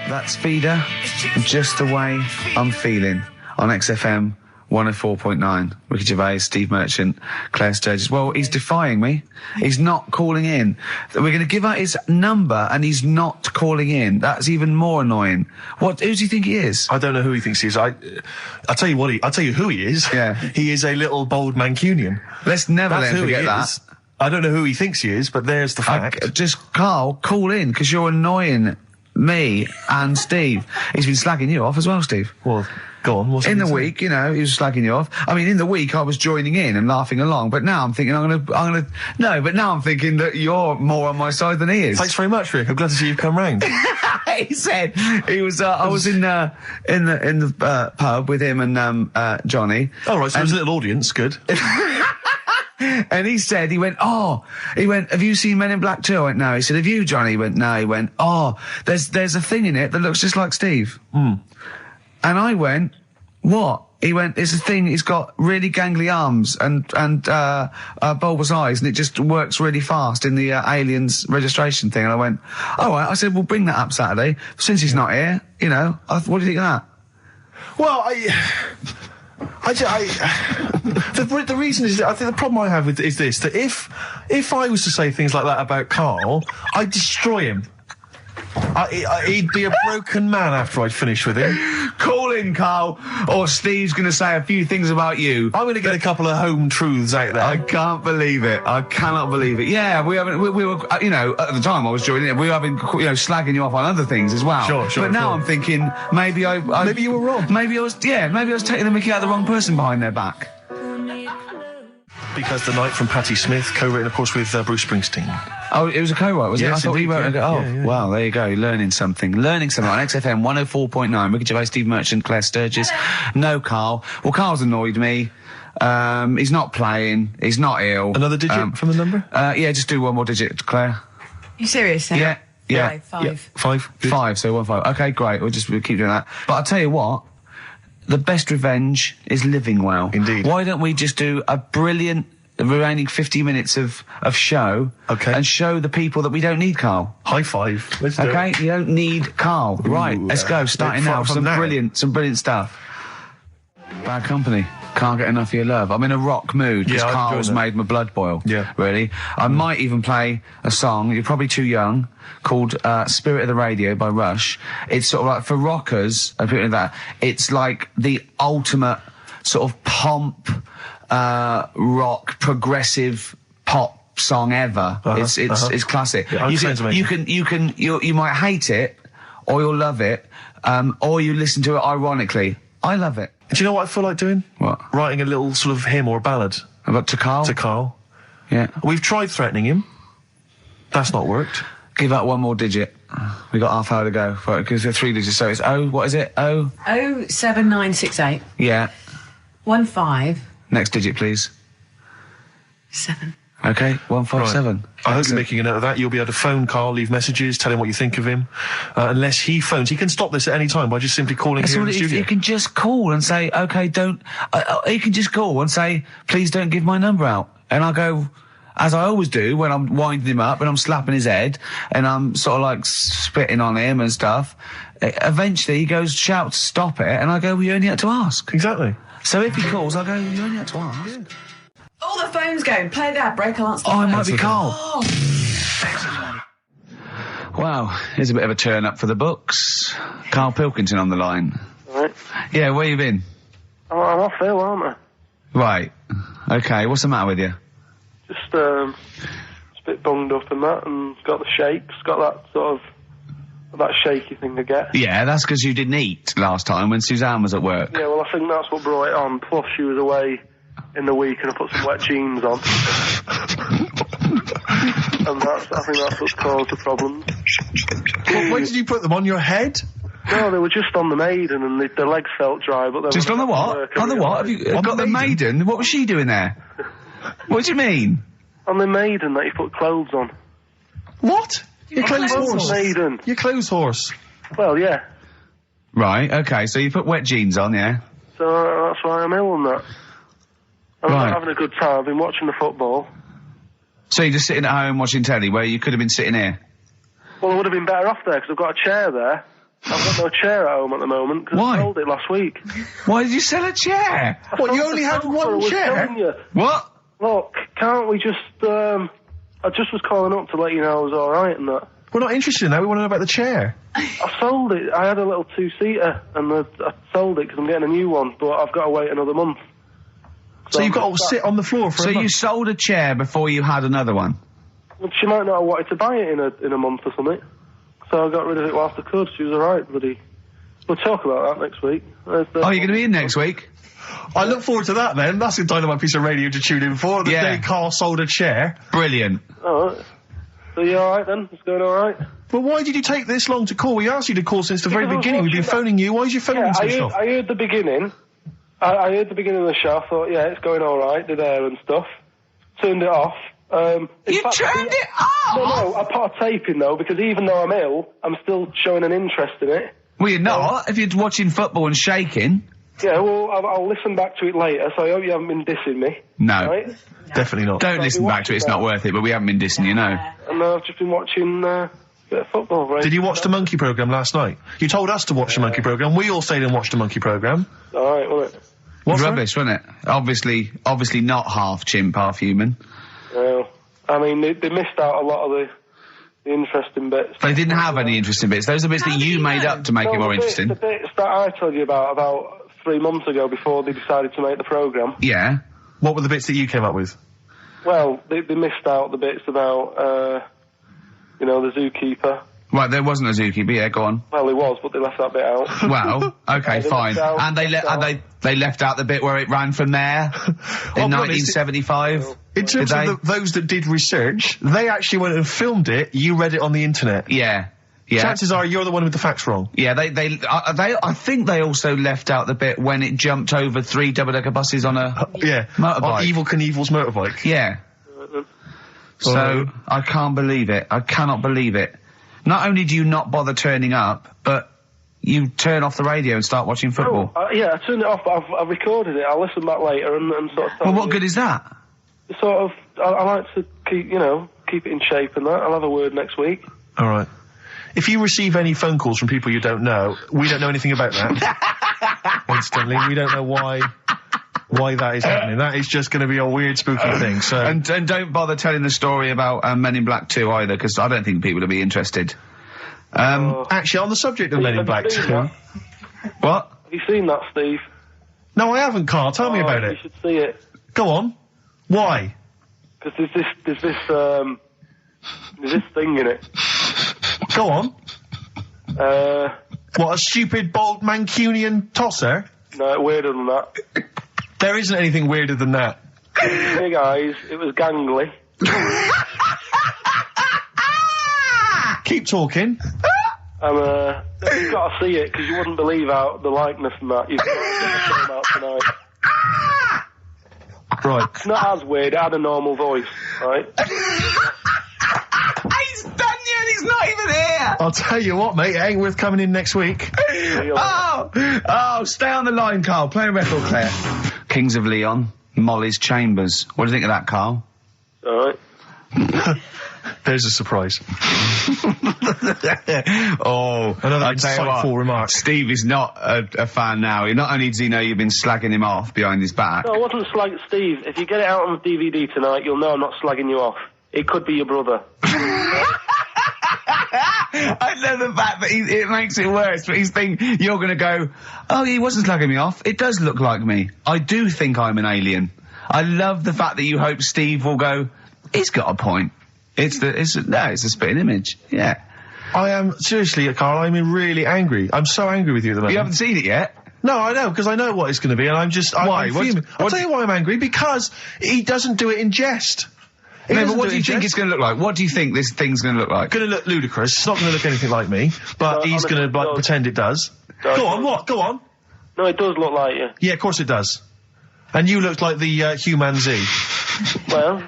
That's Feeder, Just the Way I'm Feeling, on XFM 104.9. Ricky Gervais, Steve Merchant, Claire Sturgis. Well, he's defying me. He's not calling in. We're going to give out his number and he's not calling in. That's even more annoying. Who does he think he is? I don't know who he thinks he is. I'll tell you what I'll tell you who he is. Yeah. He is a little bold Mancunian. Let's never let him forget that. I don't know who he thinks he is, but there's the fact. Just, Carl, call in, because you're annoying me and Steve. He's been slagging you off as well, Steve. Well, go on. In the week, you know, he was slagging you off. I mean, in the week, I was joining in and laughing along, but now I'm thinking but now I'm thinking that you're more on my side than he is. Thanks very much, Rick. I'm glad to see you've come round. He said he was. I was in the pub with him and Johnny. Oh, right. So there's a little audience. Good. And he went, have you seen Men in Black 2? I went, no. He said, have you, Johnny? He went, no. He went, there's a thing in it that looks just like Steve. Mm. And I went, what? He went, it's a thing, he's got really gangly arms and bulbous eyes, and it just works really fast in the Aliens registration thing. And I went, all right. I said, we'll bring that up Saturday. Since he's not here, you know, what do you think of that? Well, the reason is, I think the problem I have is this, that if I was to say things like that about Karl, I'd destroy him. He'd be a broken man after I'd finished with him. Call in, Karl, or Steve's going to say a few things about you. I'm going to get a couple of home truths out there. I can't believe it. I cannot believe it. Yeah, we were, you know, at the time I was joining it, we were having, you know, slagging you off on other things as well. Sure. But now I'm thinking, maybe maybe you were wrong. Maybe I was taking the mickey out of the wrong person behind their back. Because the Night from Patti Smith, co-written, of course, with Bruce Springsteen. Oh, it was a co-write, was it? Yes, I thought indeed, he wrote it. yeah. Wow, there you go. Learning something on XFM 104.9. Ricky Gervais, Steve Merchant, Claire Sturgis. No Karl. Well, Karl's annoyed me. He's not playing. He's not ill. Another digit from the number? Yeah, just do one more digit, Claire. You serious? Yeah. Five. Yeah. 5. Good. 5, so 1 5. Okay, great. We'll keep doing that. But I'll tell you what. The best revenge is living well. Indeed. Why don't we just do a brilliant remaining 50 minutes of show, and show the people that we don't need Karl. High five. Let's do it. You don't need Karl. Right, let's go. Starting now. Some brilliant stuff. Bad Company. Can't get enough of your love. I'm in a rock mood because Karl's made my blood boil. Yeah. Really. I might even play a song, you're probably too young, called Spirit of the Radio by Rush. It's sort of like, for rockers and people like that, it's like the ultimate sort of pomp, rock, progressive pop song ever. It's classic. Yeah, you might hate it, or you'll love it, or you listen to it ironically. I love it. Do you know what I feel like doing? What? Writing a little sort of hymn or a ballad. About to Karl? To Karl. Yeah. We've tried threatening him. That's not worked. Give out one more digit. We got half hour to go. Because they're 3 digits, so it's what is it? 07968. Yeah. 15. Next digit, please. 7. Okay, 157. Right. I hope you're making a note of that. You'll be able to phone Karl, leave messages, tell him what you think of him. Unless he phones. He can stop this at any time by just simply calling here in the studio. You can just call and say, okay, don't... you can just call and say, please don't give my number out. And I'll go, as I always do when I'm winding him up and I'm slapping his head and I'm sort of like spitting on him and stuff. Eventually he goes, shouts, stop it. And I go, well, you only had to ask. Exactly. So if he calls, I'll go, you only had to ask. Yeah. All the phone's going. Play that break. I'll answer the phone. phone. It might be Karl. Oh. Wow, here's a bit of a turn up for the books. Karl Pilkington on the line. Right. Yeah, where you been? I'm off ill, aren't I? Right. Okay, what's the matter with you? Just, a bit bunged up and that, and got the shakes, got that sort of, that shaky thing to get. Yeah, that's because you didn't eat last time when Suzanne was at work. Yeah, well, I think that's what brought it on. Plus, she was away in the week and I put some wet jeans on. And I think that's what caused the problem. Well, when did you put them on your head? No, they were just on the Maiden and the legs felt dry, but they just on the what? On the what? Have you got the Maiden? What was she doing there? What do you mean? On the Maiden that you put clothes on. What? Your clothes horse. Maiden. Your clothes horse. Well, yeah. Right, okay, so you put wet jeans on, yeah? So that's why I'm ill and that. I'm not having a good time. I've been watching the football. So you're just sitting at home watching telly where you could have been sitting here? Well, I would have been better off there because I've got a chair there. I've got no chair at home at the moment because Why? I sold it last week. Why did you sell a chair? What, you only had one chair? What? Look, can't we just, I just was calling up to let you know I was alright and that. We're not interested in that, we want to know about the chair. I sold it. I had a little two-seater and I sold it because I'm getting a new one, but I've got to wait another month. So you've got to sit on the floor for a So month? you sold a chair before you had another one? Well, she might not have wanted to buy it in a month or something. So I got rid of it whilst I could. She was alright, buddy. We'll talk about that next week. Oh, you're going to be in next week? I look forward to that then. That's a dynamite piece of radio to tune in for. The Yeah. day Karl sold a chair. Brilliant. Alright. So you alright then? It's going alright? But why did you take this long to call? We asked you to call since the very Because I was beginning. We've been watching phoning you. Why did you phone Yeah, so I long? heard the beginning. I heard the beginning of the show. I thought, yeah, it's going alright, did air and stuff. Turned it off. In You fact, turned it off? No, I put a tape in though, because even though I'm ill, I'm still showing an interest in it. Well, you're not. If you're watching football and shaking. Yeah, well, I'll listen back to it later, so I hope you haven't been dissing me. No. Right? Definitely not. Don't listen back to it, it's not worth it, but we haven't been dissing, you know. And I've just been watching a bit of football, right? Did you watch the Monkey programme last night? You told us to watch the Monkey programme. We all stayed and watched the Monkey programme. Alright, wasn't it? What's rubbish, wasn't it? Obviously not half chimp, half human. Well, I mean, they missed out a lot of the interesting bits. They didn't have any interesting bits. Those are bits that you made up to make it more interesting. The bits that I told you about 3 months ago before they decided to make the programme. Yeah. What were the bits that you came up with? Well, they missed out the bits about, the zookeeper. Right, there wasn't a zookeeper, yeah, go on. Well, there was, but they left that bit out. Well, okay, They fine. left out- And they left out the bit where it ran for mayor in 1975. In terms of those that did research, they actually went and filmed it. You read it on the internet. Yeah. Yeah. Chances are you're the one with the facts wrong. Yeah, I think they also left out the bit when it jumped over 3 double-decker buses on a motorbike. On Evil Knievel's motorbike. Yeah. So, I can't believe it. I cannot believe it. Not only do you not bother turning up, but you turn off the radio and start watching football. Yeah, I turned it off, but I've recorded it. I'll listen back later and sort of... Well, what good is that? Sort of, I like to keep it in shape and that. I'll have a word next week. All right. If you receive any phone calls from people you don't know, we don't know anything about that. Instantly, we don't know why that is happening. That is just going to be a weird, spooky thing. So And don't bother telling the story about Men in Black 2 either, because I don't think people will be interested. actually, on the subject of Men in Black 2, What? Have you seen that, Steve? no, I haven't, Karl. Tell me about You it. should see it. Go on. Why? Because there's this thing in it. Go on. Uh, What, a stupid, bald Mancunian tosser? no, weirder than that. There isn't anything weirder than that. Big eyes, it was gangly. Keep talking. And, you've got to see it, because you wouldn't believe how the likeness and that. You've got to get the film out tonight. Right. It's not as weird, it had a normal voice, right? He's done you and he's not even here! I'll tell you what, mate, it ain't worth coming in next week. Oh, stay on the line, Karl. Play a record player. Kings of Leon, Molly's Chambers. What do you think of that, Karl? Alright. There's a surprise. Another insightful remark. Steve is not a fan now. Not only does he know you've been slagging him off behind his back. No, I wasn't slagging Steve. If you get it out on DVD tonight, you'll know I'm not slagging you off. It could be your brother. I love the fact that it makes it worse, but he's thinking you're going to go, oh, he wasn't slagging me off. It does look like me. I do think I'm an alien. I love the fact that you hope Steve will go, he's got a point. It's a spitting image. Yeah. I am, seriously, Karl, I'm really angry. I'm so angry with you at the moment. You haven't seen it yet? No, I know, because I know what it's going to be, and I'm just... Why? I'm fuming. I'll tell you why I'm angry, because he doesn't do it in jest. No, but what do you think it's going to look like? What do you think this thing's going to look like? Going to look ludicrous. It's not going to look anything like me, but he's going to pretend it does. Go on, what? Go on. No, it does look like you. Yeah, of course it does. And you looked like the human Z. Well,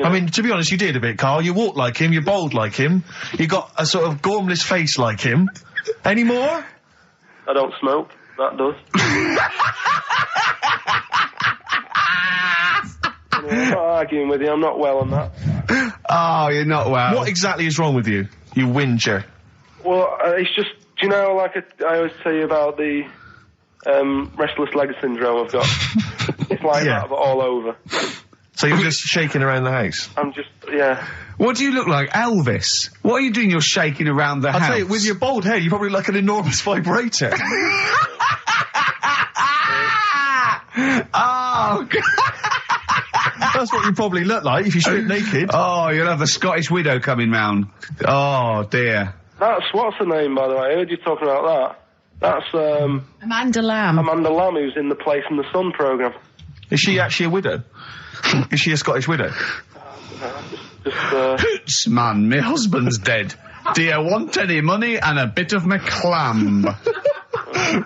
I mean, to be honest, you did a bit, Karl. You walk like him, you're bold like him, you got a sort of gormless face like him. Any more? I don't smoke. That does. I'm not arguing with you. I'm not well on that. Oh, you're not well. What exactly is wrong with you? You whinger. Well, it's just you know, like I always tell you about the restless leg syndrome I've got? It's like that, but all over. So you're just shaking around the house? I'm just, yeah. What do you look like, Elvis? What are you doing? You're shaking around the house. I'll tell you, with your bald head, you probably look like an enormous vibrator. Oh, God. That's what you probably look like if you strip naked. Oh, you'll have the Scottish widow coming round. Oh, dear. That's, what's her name, by the way? I heard you talking about that. That's, Amanda Lamb. Amanda Lamb, who's in the Place in the Sun programme. Is she actually a widow? Is she a Scottish widow? Hoots, man, my husband's dead. Do you want any money and a bit of my clam?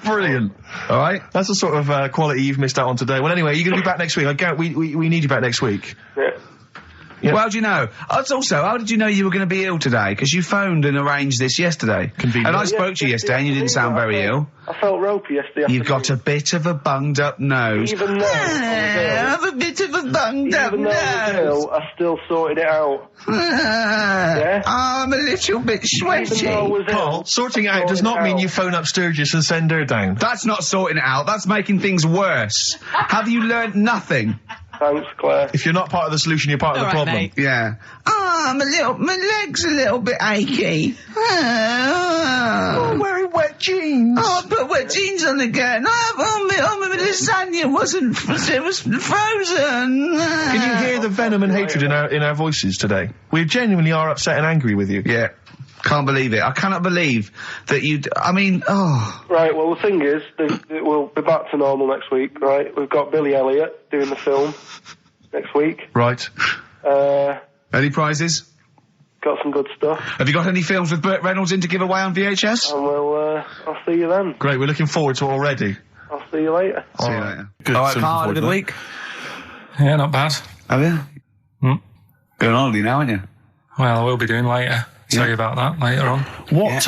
Brilliant. All right? That's the sort of quality you've missed out on today. Well, anyway, you're going to be back next week. We need you back next week. Yeah. Yep. Well, how do you know? Also, how did you know you were going to be ill today? Because you phoned and arranged this yesterday. Convenient. And I spoke to you yesterday and you didn't sound very ill. I felt ropey yesterday afternoon. You've got a bit of a bunged up nose. Even though I have a bit of a bunged up Even though I was nose. ill, I still sorted it out. Yeah? I'm a little bit sweaty. Even though I was Carl, ill, sorting it out does not mean you phone up Sturgis and send her down. That's not sorting it out. That's making things worse. Have you learnt nothing? Thanks, Claire. If you're not part of the solution, you're part of the problem. Mate. Yeah. Oh, my leg's a little bit achy. Oh, wearing wet jeans. Oh, I put wet jeans on again. My lasagna it was frozen. Can you hear the venom and hatred in our voices today? We genuinely are upset and angry with you. Yeah. Can't believe it. I cannot believe that Right, well, the thing is, we'll be back to normal next week, right? We've got Billy Elliot doing the film next week. Right. Any prizes? Got some good stuff. Have you got any films with Burt Reynolds in to give away on VHS? And I'll see you then. Great, we're looking forward to it already. I'll see you later. See you later. Good. All right, So Carl, had a looking good forward week? Yeah, not bad. Have you? Going on holiday now, aren't you? Well, I will be doing later. Tell you about that later on. What,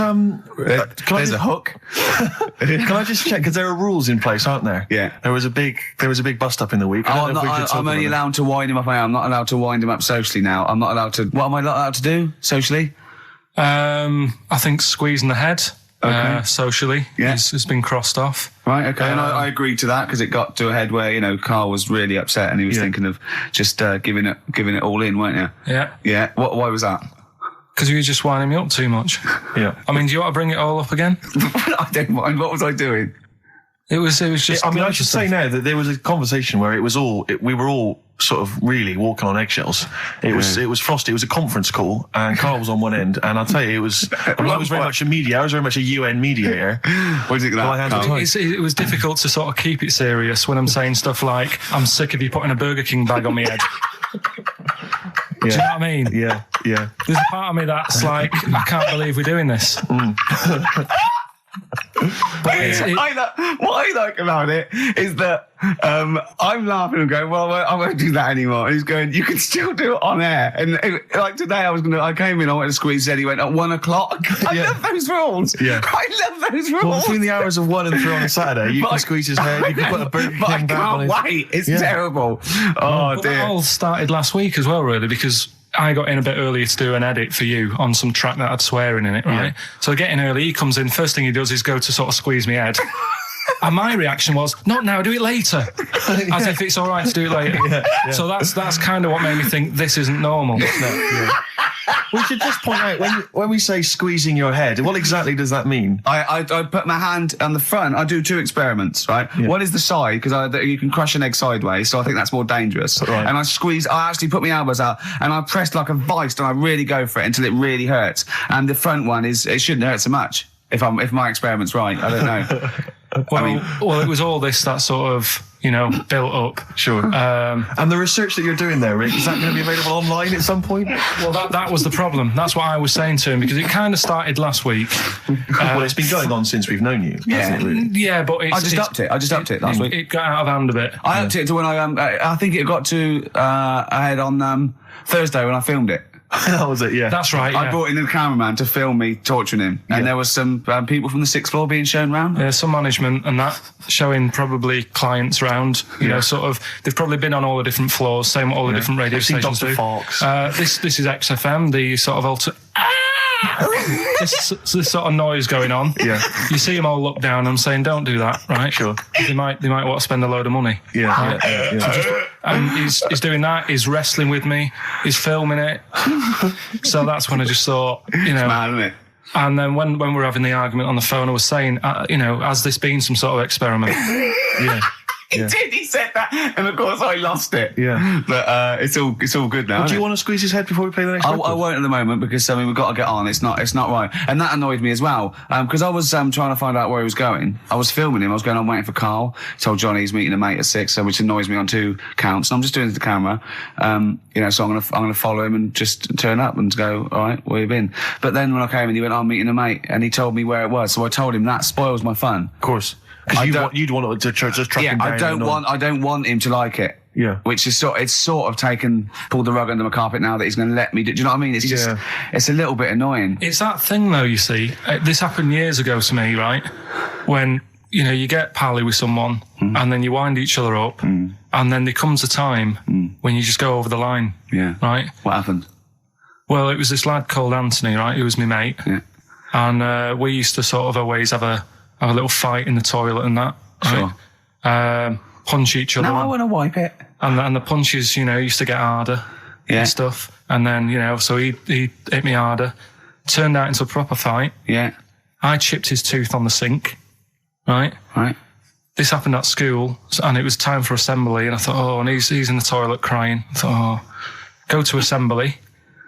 There's a hook. Can I just check, because there are rules in place, aren't there? Yeah. There was a big bust up in the week. I'm only allowed to wind him up. I'm not allowed to wind him up socially now. I'm not allowed to. What am I not allowed to do socially? I think squeezing the head, socially, has been crossed off. Right, okay, and I agreed to that because it got to a head where, Carl was really upset and he was thinking of just giving it all in, weren't you? Yeah. Yeah. Why was that? Because you were just winding me up too much. Yeah. I mean, do you want to bring it all up again? I don't mind. What was I doing? It was just... I should say now that there was a conversation where we were all sort of really walking on eggshells. It was frosty. It was a conference call, and Carl was on one end, and I'll tell you, I was very much a media. I was very much a UN mediator. What do you think of that, Carl? It was difficult to sort of keep it serious when I'm saying stuff like, I'm sick of you putting a Burger King bag on my head. Do you know what I mean? Yeah. There's a part of me that's like, I can't believe we're doing this. What I like about it is that I'm laughing and going, well, I won't do that anymore. And he's going, you can still do it on air. And like today, I came in, I went to squeeze Eddie, went at 1 o'clock. I love those rules. Yeah. I love those rules. Well, between the hours of 1 and 3 on a Saturday, you can squeeze his head, you can put a Burger King I bag on his... can't wait. It's terrible. Oh, But dear. that all started last week as well, really, because I got in a bit earlier to do an edit for you on some track that had swearing in it, right? So I get in early, he comes in, first thing he does is go to sort of squeeze me head. And my reaction was, not now, do it later. As if it's all right to do it later. So that's kind of what made me think this isn't normal. We should just point out, when we say squeezing your head, what exactly does that mean? I put my hand on the front. I do 2 experiments, right? Yeah. One is the side, because you can crush an egg sideways, so I think that's more dangerous. Right. And I actually put my elbows out, and I pressed like a vice, and I really go for it until it really hurts. And the front one it shouldn't hurt so much, if my experiment's right. I don't know. Well, it was all this that sort of, built up. Sure. And the research that you're doing there, Rick, is that going to be available online at some point? Well, that was the problem. That's what I was saying to him, because it kind of started last week. Well, it's been going on since we've known you. hasn't it, really? Yeah, but I just upped it last week. It got out of hand a bit. I upped it to when I think it got to ahead on Thursday when I filmed it. That was it, yeah. That's right, I brought in the cameraman to film me torturing him, and there was some people from the 6th floor being shown round. Yeah, some management and that, showing probably clients round, sort of, they've probably been on all the different floors, same what all the different radio I've seen stations Dr. do. Fox. This is XFM, the sort of this sort of noise going on. Yeah. You see them all look down and saying, "Don't do that," right? Sure. They might want to spend a load of money. Yeah. Right? Yeah. And he's doing that. He's wrestling with me. He's filming it. So that's when I just thought, you know. Mad, isn't it? And then when we were having the argument on the phone, I was saying, you know, has this been some sort of experiment? Yeah. He did. He said that, and of course I lost it. Yeah. But it's all good now. Do you want to squeeze his head before we play the next I record? won't at the moment because we've got to get on. It's not right, and that annoyed me as well because I was trying to find out where he was going. I was filming him. I was going on waiting for Karl. Told Johnny he's meeting a mate at 6, which annoys me on 2 counts. And I'm just doing it to the camera, you know. So I'm gonna follow him and just turn up and go, all right, where you been? But then when I came and he went, I'm meeting a mate, and he told me where it was. So I told him that spoils my fun. Of course. Because you'd want to just track him down. I don't want him to like it. Yeah. Which is pulled the rug under my carpet now that he's going to let me do you know what I mean? It's just, it's a little bit annoying. It's that thing though, you see. This happened years ago to me, right? When, you know, you get pally with someone and then you wind each other up and then there comes a time when you just go over the line. Yeah. Right? What happened? Well, it was this lad called Anthony, right? Who was my mate. Yeah. And we used to sort of always have a little fight in the toilet and that. Right? Sure. Punch each other. No, I want to wipe it. And the punches, you know, used to get harder and stuff. And then, you know, so he hit me harder. Turned out into a proper fight. Yeah. I chipped his tooth on the sink. Right? Right. This happened at school, and it was time for assembly. And I thought, oh, and he's in the toilet crying. I thought, oh, go to assembly.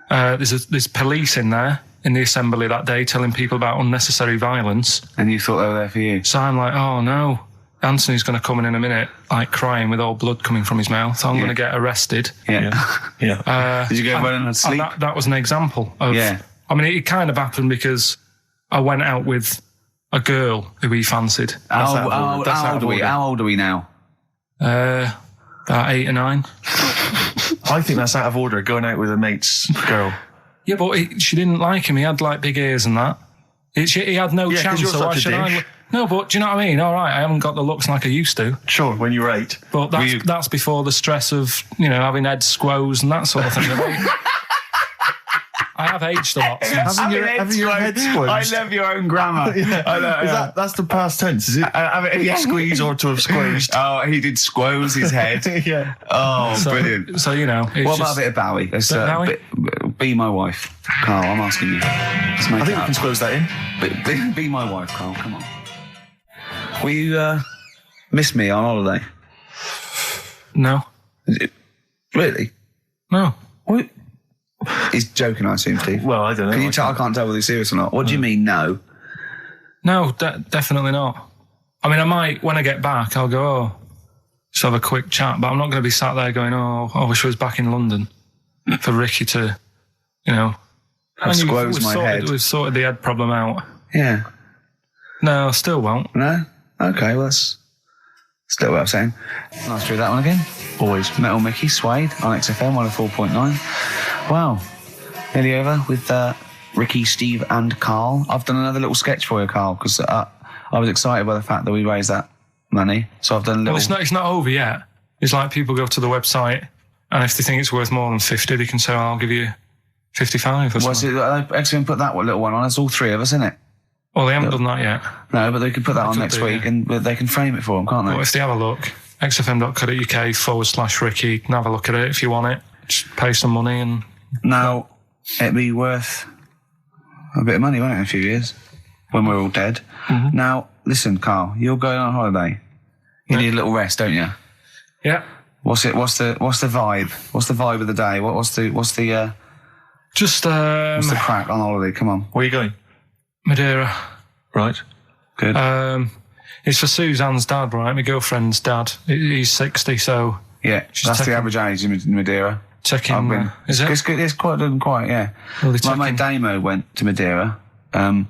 There's police in there in the assembly that day telling people about unnecessary violence. And you thought they were there for you? So I'm like, oh no, Anthony's going to come in a minute, like crying with all blood coming from his mouth. So I'm going to get arrested. Yeah. Did you go running and sleep? That was an example of... Yeah. I mean, it kind of happened because I went out with a girl who he fancied. How old are we now? About 8 or 9. I think that's out of order, going out with a mate's girl. Yeah, but she didn't like him. He had like big ears and that. He had no chance. So why should I? No, but do you know what I mean? All right, I haven't got the looks like I used to. Sure, when you were 8. But that's before the stress of, you know, having head squoze and that sort of thing. I have aged a lot. Having your head squoze. I love your own grammar. I know, that's the past tense, is it? Squeeze or to have squozed. Oh, he did squoze his head. Yeah. Oh, brilliant. So, you know. What about a bit of Bowie? Be my wife. Karl, I'm asking you. I think we can squoze that in. Be my wife, Karl, come on. Will you miss me on holiday? No. Really? No. What? He's joking, I assume, Steve. Well, I don't know. Can you tell? I can't tell whether he's serious or not. What do you mean, no? No, definitely not. I mean, I might, when I get back, I'll go, just have a quick chat, but I'm not going to be sat there going, oh, I wish I was back in London for Ricky to, you know. I've squozed my head. We've sorted the head problem out. Yeah. No, I still won't. No? Okay, well, that's still what I'm saying. Nice to do that one again. Always. Metal Mickey, Suede, on XFM 104.9. Wow. Nearly over with Ricky, Steve and Karl. I've done another little sketch for you, Karl, because I was excited by the fact that we raised that money. So I've done a little... Well, it's not over yet. It's like people go to the website and if they think it's worth more than 50, they can say, I'll give you 55 or something. Well, they haven't done that yet. No, but they could put that on next week and they can frame it for them, can't they? Well, if they have a look, xfm.co.uk/Ricky, can have a look at it if you want it. Just pay some money and... Now, it'd be worth a bit of money, won't it, in a few years, when we're all dead. Mm-hmm. Now, listen, Karl, you're going on holiday. You need a little rest, don't you? Yeah. What's the vibe? What's the vibe of the day? What's the crack on holiday? Come on. Where are you going? Madeira. Right. Good. It's for Suzanne's dad, right? My girlfriend's dad. He's 60, so... Yeah, that's the average age in Madeira. Is it? It's quite, yeah. Well, my mate Damo went to Madeira, and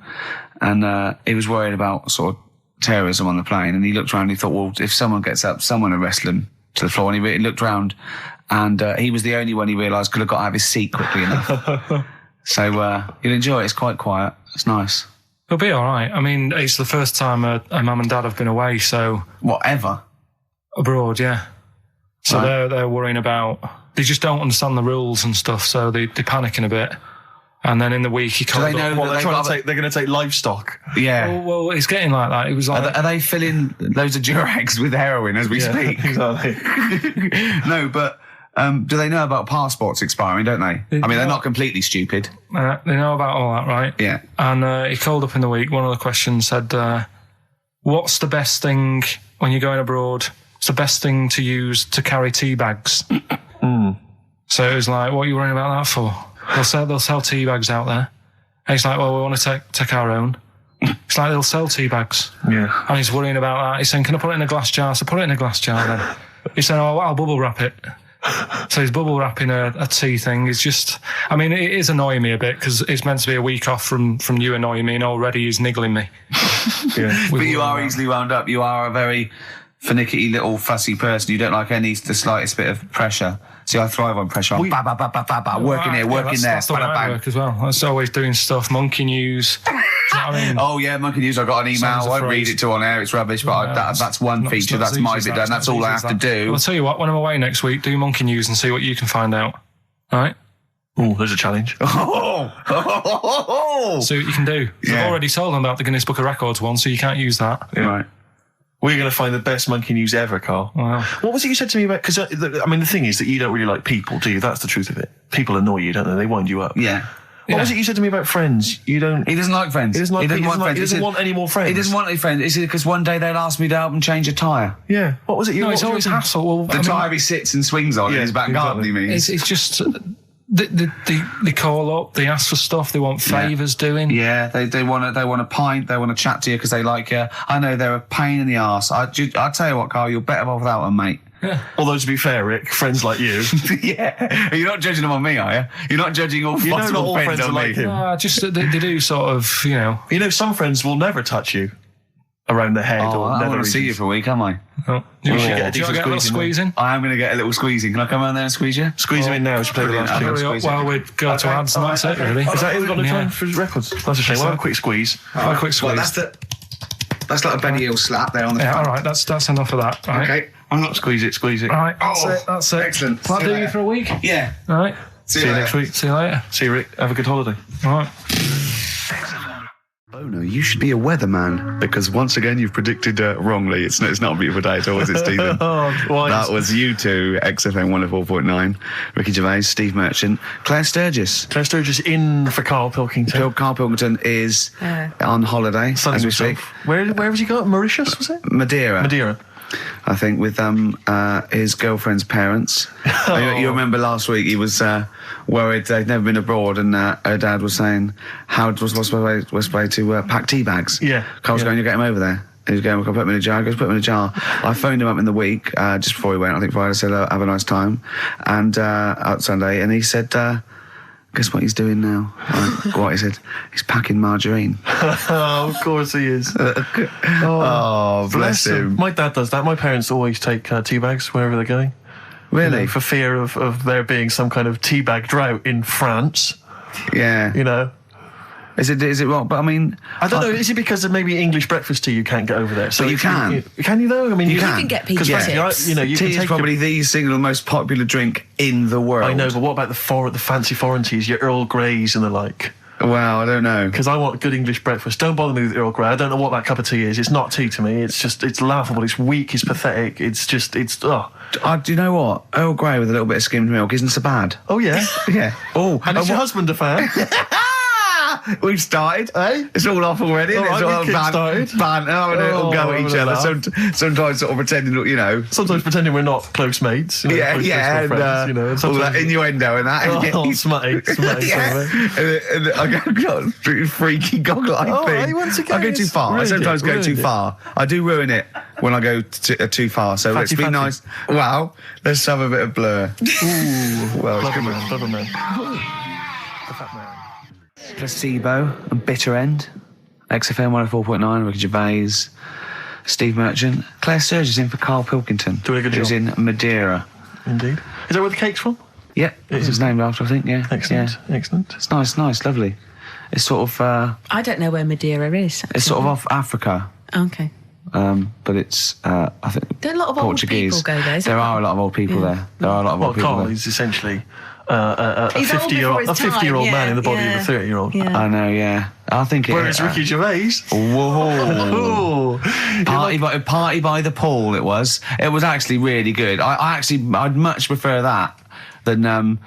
he was worried about sort of terrorism on the plane, and he looked around and he thought, well, if someone gets up, someone will wrestle him to the floor, and he looked around, and he was the only one he realised could have got out of his seat quickly enough. So you'll enjoy it. It's quite quiet. It's nice. It'll be all right. I mean, it's the first time a mum and dad have been away, so... Whatever? Abroad, yeah. So they're worrying about... They just don't understand the rules and stuff, so they're panicking a bit. And then in the week he called they know up. Well, that they're going to take livestock. Yeah. Well, it's getting like that. It was like... Are they filling loads of Durags with heroin as we speak? Exactly. No, but do they know about passports expiring, don't they? I mean, they're not completely stupid. They know about all that, right? Yeah. And he called up in the week. One of the questions said, what's the best thing when you're going abroad? What's the best thing to use to carry tea bags? So it was like, what are you worrying about that for? They'll sell tea bags out there. And he's like, well, we want to take our own. It's like they'll sell tea bags. Yeah. And he's worrying about that. He's saying, can I put it in a glass jar? So put it in a glass jar then. He's saying, oh, I'll bubble wrap it. So he's bubble wrapping a tea thing. It's just, I mean, it is annoying me a bit because it's meant to be a week off from you annoying me, and already he's niggling me. Yeah. But you are easily wound up. You are a very finicky little fussy person. You don't like the slightest bit of pressure. See, I thrive on pressure. I'm working here, working there. That's the way I work as well. That's always doing stuff. Monkey news. Do you know what I mean? Oh yeah, monkey news. I got an email. Sounds I won't afraid. read it to on air. It's rubbish. But that's one feature. That's my bit done. That's all I have to do. Well, I'll tell you what. When I'm away next week, do monkey news and see what you can find out. All right? Oh, there's a challenge. See what you can do. Yeah. I've already told them about the Guinness Book of Records one, so you can't use that. Yeah. Right. We're going to find the best monkey news ever, Carl. Wow. What was it you said to me about... Because, I mean, the thing is that you don't really like people, do you? That's the truth of it. People annoy you, don't they? They wind you up. Yeah. What was it you said to me about friends? You don't... He doesn't like friends. He doesn't like he doesn't want friends. He doesn't want any more friends. He doesn't want any friends. Is it because one day they'll ask me to help him change a tyre? Yeah. What was it you... No, it's always hassle. Well, The tyre he sits and swings on in his back garden, he means. It's just... They call up, they ask for stuff, they want favours doing. Yeah, they want a pint, they want to chat to you because they like you. I know they're a pain in the arse. I tell you what, Carl, you're better off without them, mate. Yeah. Although, to be fair, Rick, friends like you... Yeah. You're not judging them on me, are you? You're not judging all You know not possible all friends on are like me. him. Just they do sort of, you know... You know, some friends will never touch you around the head Oh, or I nether don't want to see you regions. for a week, am I? Oh, You should do get a you decent get a little squeeze in. squeeze in? I am going to get a little squeezing. Can I come around there and squeeze you? Squeeze him in now. We should play the last Brilliant. tune. Hurry up while we go to ads and that's it, really. Is that it? We've got no Yeah. time for records. That's a shame. We'll have a quick squeeze. Have a quick squeeze. Well, that's like a Benny Hill slap there on the Yeah, front. all right, that's enough of that. Right? Okay. I'm not squeeze it. All right, that's it. Excellent. Will that do you for a week? Yeah. All right. See you next week. See you later. See you, Rick. Have a good holiday. All right. Oh no, you should be a weatherman because once again you've predicted wrongly. It's not a beautiful day at all, is it, Stephen? That was you two, XFM 104.9, Ricky Gervais, Steve Merchant, Claire Sturgis. Claire Sturgis in for Karl Pilkington. Karl Pilkington is on holiday as we speak. Where has he got? Mauritius, was it? Madeira. I think with his girlfriend's parents. You remember last week he was worried they'd never been abroad, and her dad was saying, what's the way to pack tea bags? Yeah. Carl's going, you get him over there. And he's going, I'll put him in a jar. He goes, put him in a jar. I phoned him up in the week, just before he went, I think Friday, said, have a nice time. And out Sunday, and he said, guess what he's doing now? What he said? He's packing margarine. Oh, of course he is. Oh, bless him. My dad does that. My parents always take tea bags wherever they're going. Really? You know, for fear of there being some kind of tea bag drought in France. Yeah. You know. Is it wrong? But I mean, I don't know. Is it because of maybe English breakfast tea you can't get over there? So But you can. Can you though? I mean, You you can. You can get peach Because tips. you know, you tea can is take probably the single most popular drink in the world. I know, but what about the fancy foreign teas, your Earl Greys and the like? Well, I don't know. Because I want good English breakfast. Don't bother me with Earl Grey. I don't know what that cup of tea is. It's not tea to me. It's laughable. It's weak. It's pathetic. Do you know what? Earl Grey with a little bit of skimmed milk isn't so bad. Oh, yeah. Yeah. Oh, And is your husband a fan? We've started. It's all off already. All It's right, all we've kick-started. banter, having a little go at each other. Sometimes sort of pretending, you know. Sometimes pretending we're not close mates. You know, Yeah, close and friends, you know. all that Sometimes- innuendo and that. Oh, smutty. Yeah. And I got a freaky goggle-eyed Oh, thing. hey, once again, I go too it's far. I ruined sometimes it, go too ruined it. far. I do ruin it when I go too far. So let's be Fatty. nice. Wow, let's have a bit of blur. Ooh, Well, clever man. Placebo and Bitter End. XFM 104.9, Ricky Gervais, Steve Merchant. Claire Sturgis in for Karl Pilkington. Doing a good who's job. in Madeira. Indeed. Is that where the cake's from? Yeah, it's his name after, I think, yeah. Excellent. Yeah. Excellent. It's nice, lovely. It's sort of, I don't know where Madeira is. it's sort of off Africa. Okay. But it's, I think, There are a lot of Portuguese. old people go there. There are a lot of old people there. There are a lot of Well, old people Karl there. is essentially a He's old before his time, 50-year-old man in the body yeah. of a 30-year-old. Yeah. I know, yeah. I think it. Whereas Ricky Gervais, Whoa. Party by the pool. It was actually really good. I'd much prefer that than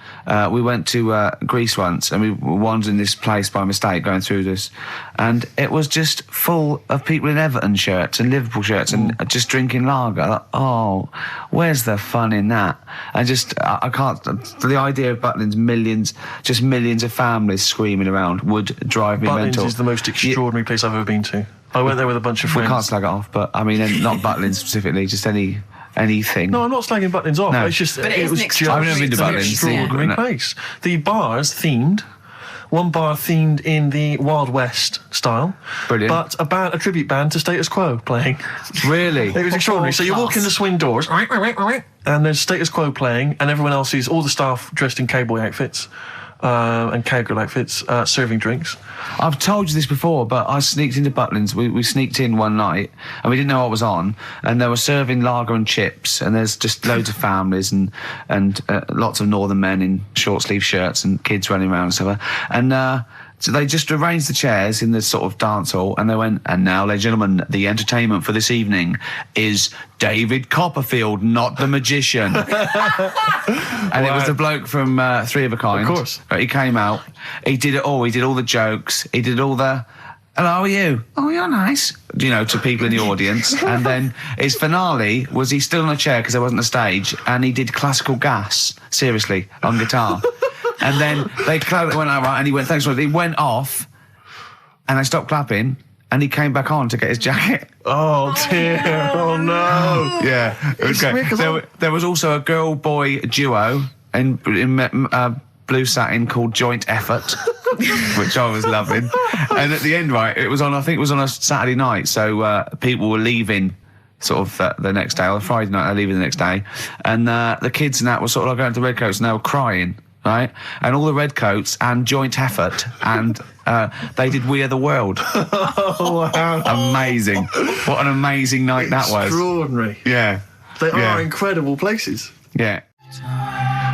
we went to Greece once, and we wandered in this place by mistake going through this, and it was just full of people in Everton shirts and Liverpool shirts and just drinking lager. Like, oh, where's the fun in that? I can't. The idea of Butlins, millions of families screaming around would drive me mental. Butlins is the most extraordinary place I've ever been to. I went there with a bunch of friends. We can't slag it off, but I mean, not Butlins specifically, just anything. No, I'm not slagging Butlins off. No. It's just But it was an just I've never been to an Butlins. extraordinary Yeah. place. The bars themed. One bar themed in the Wild West style. Brilliant. But a tribute band to Status Quo playing. Really? It was extraordinary. So you walk in the swing doors, and there's Status Quo playing, and everyone else is, all the staff dressed in cowboy outfits and cowgirl outfits, serving drinks. I've told you this before, but I sneaked into Butlins. We sneaked in one night, and we didn't know what was on, and they were serving lager and chips, and there's just loads of families and lots of northern men in short-sleeve shirts and kids running around and stuff. And so they just arranged the chairs in this sort of dance hall, and they went, and now, ladies and gentlemen, the entertainment for this evening is David Copperfield, not the magician. And it was the bloke from Three of a Kind. Of course. He came out, he did it all, he did all the jokes, he did all the, hello, how are you? Oh, you're nice. You know, to people in the audience. And then his finale was he stood on a chair because there wasn't a stage, and he did classical gas, seriously, on guitar. And then they went out, right, and he went, thanks for it. He went off, and they stopped clapping, and he came back on to get his jacket. Oh dear! Oh no! Yeah, it was great. There was also a girl-boy duo in blue satin called Joint Effort, which I was loving. And at the end, right, I think it was on a Saturday night, so people were leaving sort of the next day, or Friday night, they're leaving the next day, and the kids and that were sort of like going to Redcoats, and they were crying. Right, and all the Redcoats and Joint Effort, and they did We Are the World. Oh wow! Amazing! What an amazing night that was. Extraordinary. Yeah, They are incredible places. yeah.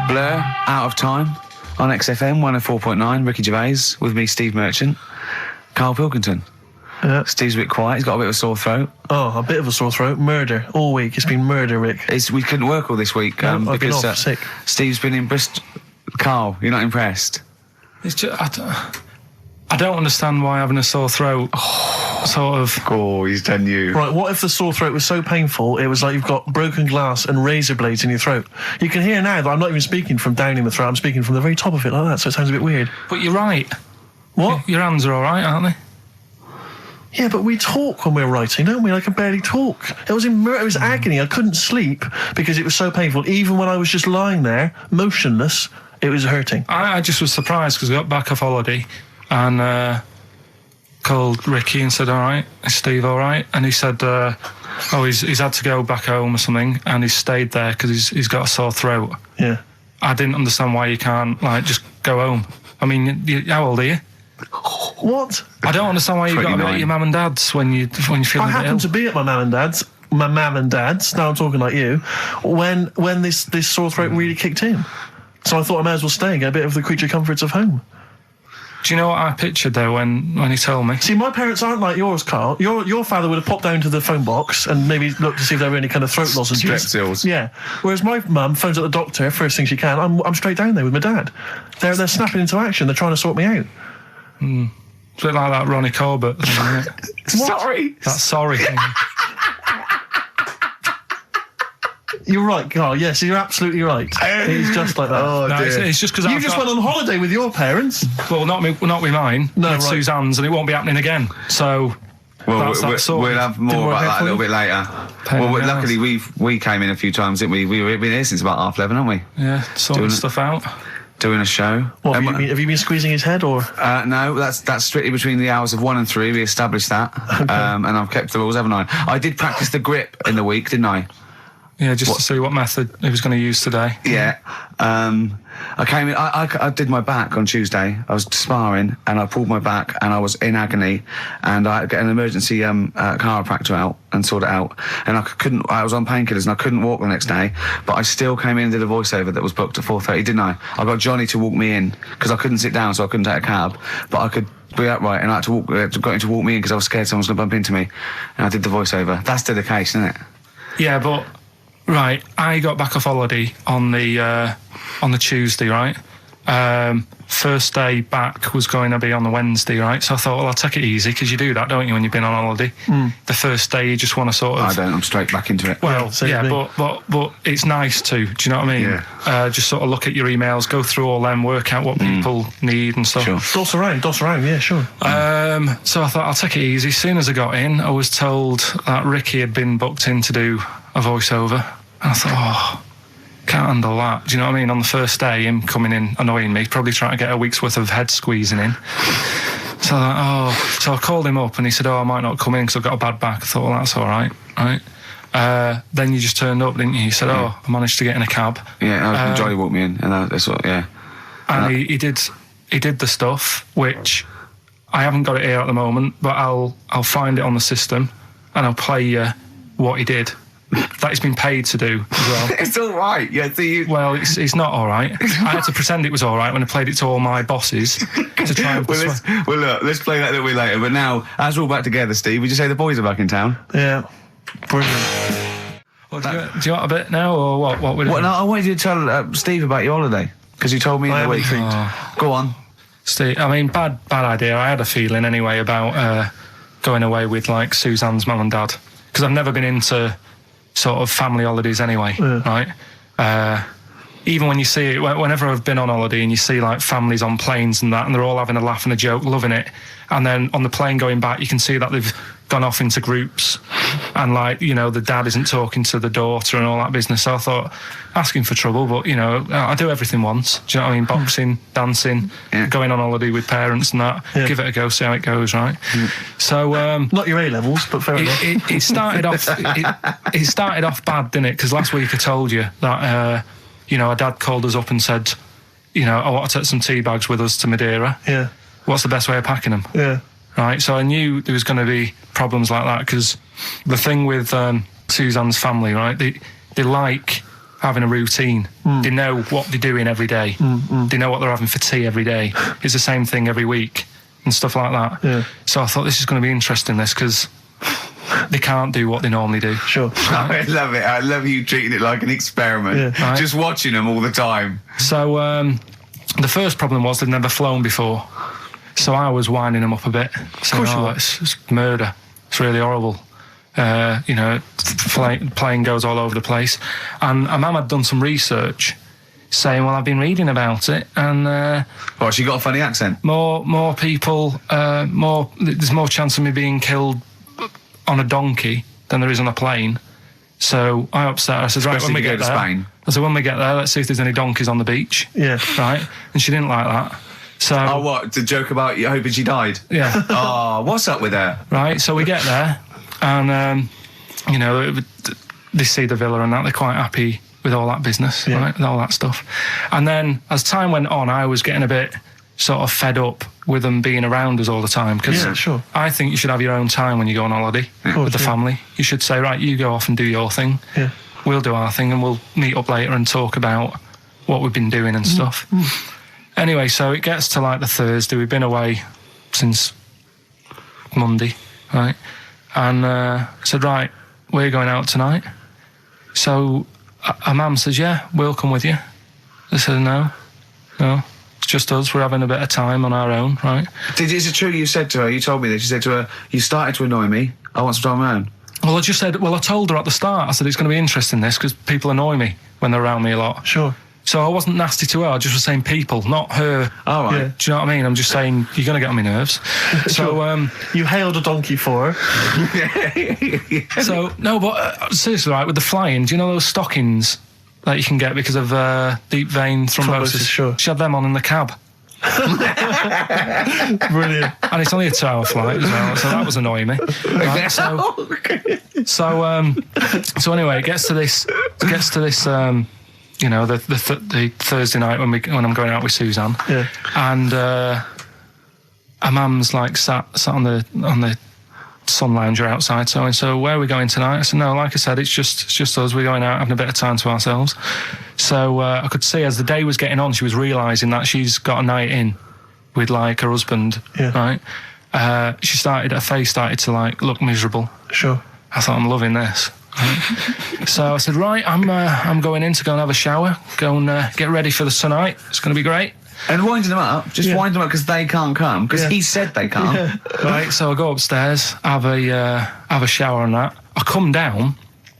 Blur, Out of Time on XFM 104.9. Ricky Gervais with me, Steve Merchant, Karl Pilkington. Yeah. Steve's a bit quiet. He's got a bit of a sore throat. Oh, a bit of a sore throat. Murder all week. It's been murder, Rick. We couldn't work all this week No, I've been because off sick. Steve's been in Bristol. Karl, you're not impressed? It's just, I don't understand why having a sore throat sort of... Oh, he's done you. Right, what if the sore throat was so painful it was like you've got broken glass and razor blades in your throat? You can hear now that I'm not even speaking from down in the throat, I'm speaking from the very top of it like that, so it sounds a bit weird. But you're right. What? Your hands are all right, aren't they? Yeah, but we talk when we're writing, don't we? I can barely talk. It was agony. I couldn't sleep because it was so painful. Even when I was just lying there, motionless, it was hurting. I just was surprised because I got back off holiday and called Ricky and said, all right, is Steve all right? And he said, he's had to go back home or something, and he's stayed there because he's got a sore throat. Yeah. I didn't understand why you can't, just go home. I mean, how old are you? What? I don't understand why you've got to be 29. at your mum and dad's when you're feeling I a bit ill. happened to be at my mum and dad's, now I'm talking like you, when this sore throat really kicked in. So I thought I may as well stay and get a bit of the creature comforts of home. Do you know what I pictured though when he told me? See, my parents aren't like yours, Karl. Your father would have popped down to the phone box and maybe looked to see if there were any kind of throat lozenges. Strepsils. Yeah. Whereas my mum phones at the doctor first thing she can. I'm straight down there with my dad. They're snapping into action. They're trying to sort me out. It's a bit like that Ronnie Corbett thing, isn't it? Sorry. That sorry thing. You're right, Karl. Yes, you're absolutely right. It's just like that. Oh, No, dear. it's just because You just went on holiday with your parents. Well, not with mine. No, with right. Suzanne's, and it won't be happening again. So Well, that's that sort. we'll have more about that a little bit later. Pain Well, in the luckily we came in a few times, didn't we? We've been here since about 11:30, haven't we? Yeah, sorting Doing it. stuff out. Doing a show. What, have you been squeezing his head, or? No, that's strictly between the hours of 1 and 3. We established that, and I've kept the rules, haven't I? I did practice the grip in the week, didn't I? Yeah, just to see what method he was going to use today. Yeah. I came in. I did my back on Tuesday. I was sparring, and I pulled my back, and I was in agony, and I had to get an emergency chiropractor out, and sort it out. And I was on painkillers and I couldn't walk the next day, but I still came in and did a voiceover that was booked at 4:30, didn't I? I got Johnny to walk me in, because I couldn't sit down, so I couldn't take a cab, but I could be upright, and I had to got him to walk me in because I was scared someone was going to bump into me, and I did the voiceover. That's dedication, isn't it? Yeah, but, right, I got back off holiday on the Tuesday, right? First day back was going to be on the Wednesday, right? So I thought, well, I'll take it easy, because you do that, don't you, when you've been on holiday? The first day you just want to sort of... I don't, I'm straight back into it. Well, but it's nice to, do you know what I mean? Yeah. Just sort of look at your emails, go through all them, work out what people need and stuff. Sure. Doss around, yeah, sure. So I thought, I'll take it easy. As soon as I got in, I was told that Ricky had been booked in to do a voiceover. And I thought, can't handle that. Do you know what I mean? On the first day, him coming in annoying me, probably trying to get a week's worth of head squeezing in. So I called him up and he said, I might not come in because I've got a bad back. I thought, well, that's all right, right? Then you just turned up, didn't you? He said, I managed to get in a cab. Yeah, Johnny walked me in, and that's what, yeah. And he did the stuff, which I haven't got it here at the moment, but I'll find it on the system and I'll play you what he did. That he's been paid to do as well. It's all right. Yeah, well, it's not all right. I had to pretend it was all right when I played it to all my bosses to try and persuade. Look, let's play that a little bit later. But now, as we're all back together, Steve, would you say the boys are back in town? Yeah. Brilliant. Well, do you want a bit now, or what? What no, I wanted you to tell Steve about your holiday, because you told me in the week. Go on. Steve, I mean, bad idea. I had a feeling anyway about going away with, like, Suzanne's mum and dad, because I've never been into sort of family holidays anyway, right? Even when you see it, whenever I've been on holiday and you see like families on planes and that, and they're all having a laugh and a joke, loving it, and then on the plane going back, you can see that they've gone off into groups, and like, you know, the dad isn't talking to the daughter and all that business. So I thought, asking for trouble, but you know, I do everything once. Do you know what I mean? Boxing, dancing, going on holiday with parents and that. Yeah. Give it a go, see how it goes, right? So not your A levels, but fair enough. It started off. It started off bad, didn't it? Because last week I told you that you know, our dad called us up and said, you know, I want to take some tea bags with us to Madeira. Yeah. What's the best way of packing them? Yeah. Right. So I knew there was going to be problems like that, because the thing with Suzanne's family, right? They like having a routine. They know what they're doing every day. They know what they're having for tea every day. It's the same thing every week and stuff like that. Yeah. So I thought this is going to be interesting, this, because they can't do what they normally do. Sure. Right? I love it. I love you treating it like an experiment. Yeah. Right? Just watching them all the time. So the first problem was they'd never flown before. So I was winding them up a bit. Saying, it's murder. It's really horrible. You know, plane goes all over the place. And Mum had done some research saying, well, I've been reading about it, and she got a funny accent. More people, there's more chance of me being killed on a donkey than there is on a plane. So I upset her. I said, right, when we get there, Spain. I said, when we get there, let's see if there's any donkeys on the beach. Yeah. Right? And she didn't like that. So, what? To joke about you hoping she died? Yeah. Oh, what's up with her? Right, so we get there, and, you know, they see the villa and that, they're quite happy with all that business, right, with all that stuff. And then, as time went on, I was getting a bit sort of fed up with them being around us all the time, because I think you should have your own time when you go on holiday with the family. You should say, right, you go off and do your thing, we'll do our thing, and we'll meet up later and talk about what we've been doing and stuff. Anyway, so it gets to like the Thursday. We've been away since Monday, right? And I said, right, we're going out tonight. So our mum says, yeah, we'll come with you. I said, no, it's just us. We're having a bit of time on our own, right? Is it true you said to her, you told me this, you said to her, you started to annoy me, I want some time on my own? Well, I just said, I told her at the start, I said, it's going to be interesting, this, because people annoy me when they're around me a lot. Sure. So I wasn't nasty to her, I just was saying people, not her. All right. Yeah. Do you know what I mean? I'm just saying, you're going to get on my nerves. So, you hailed a donkey for her. So, no, but seriously, right, with the flying, do you know those stockings that you can get because of deep vein thrombosis? Sure. She had them on in the cab. Brilliant. And it's only a 2-hour flight as well, so that was annoying me. Right, so anyway, it gets to this, you know, the Thursday night when I'm going out with Suzanne, and our mum's like sat on the sun lounger outside. So where are we going tonight? I said, no, like I said, it's just us. We're going out having a bit of time to ourselves. So I could see as the day was getting on, she was realising that she's got a night in with like her husband, right? Her face started to like look miserable. Sure. I thought, I'm loving this. So I said, right, I'm going in to go and have a shower, go and get ready for the tonight. It's going to be great. And winding them up, wind them up because they can't come, because he said they can't. Yeah. Right, so I go upstairs, have a shower and that. I come down,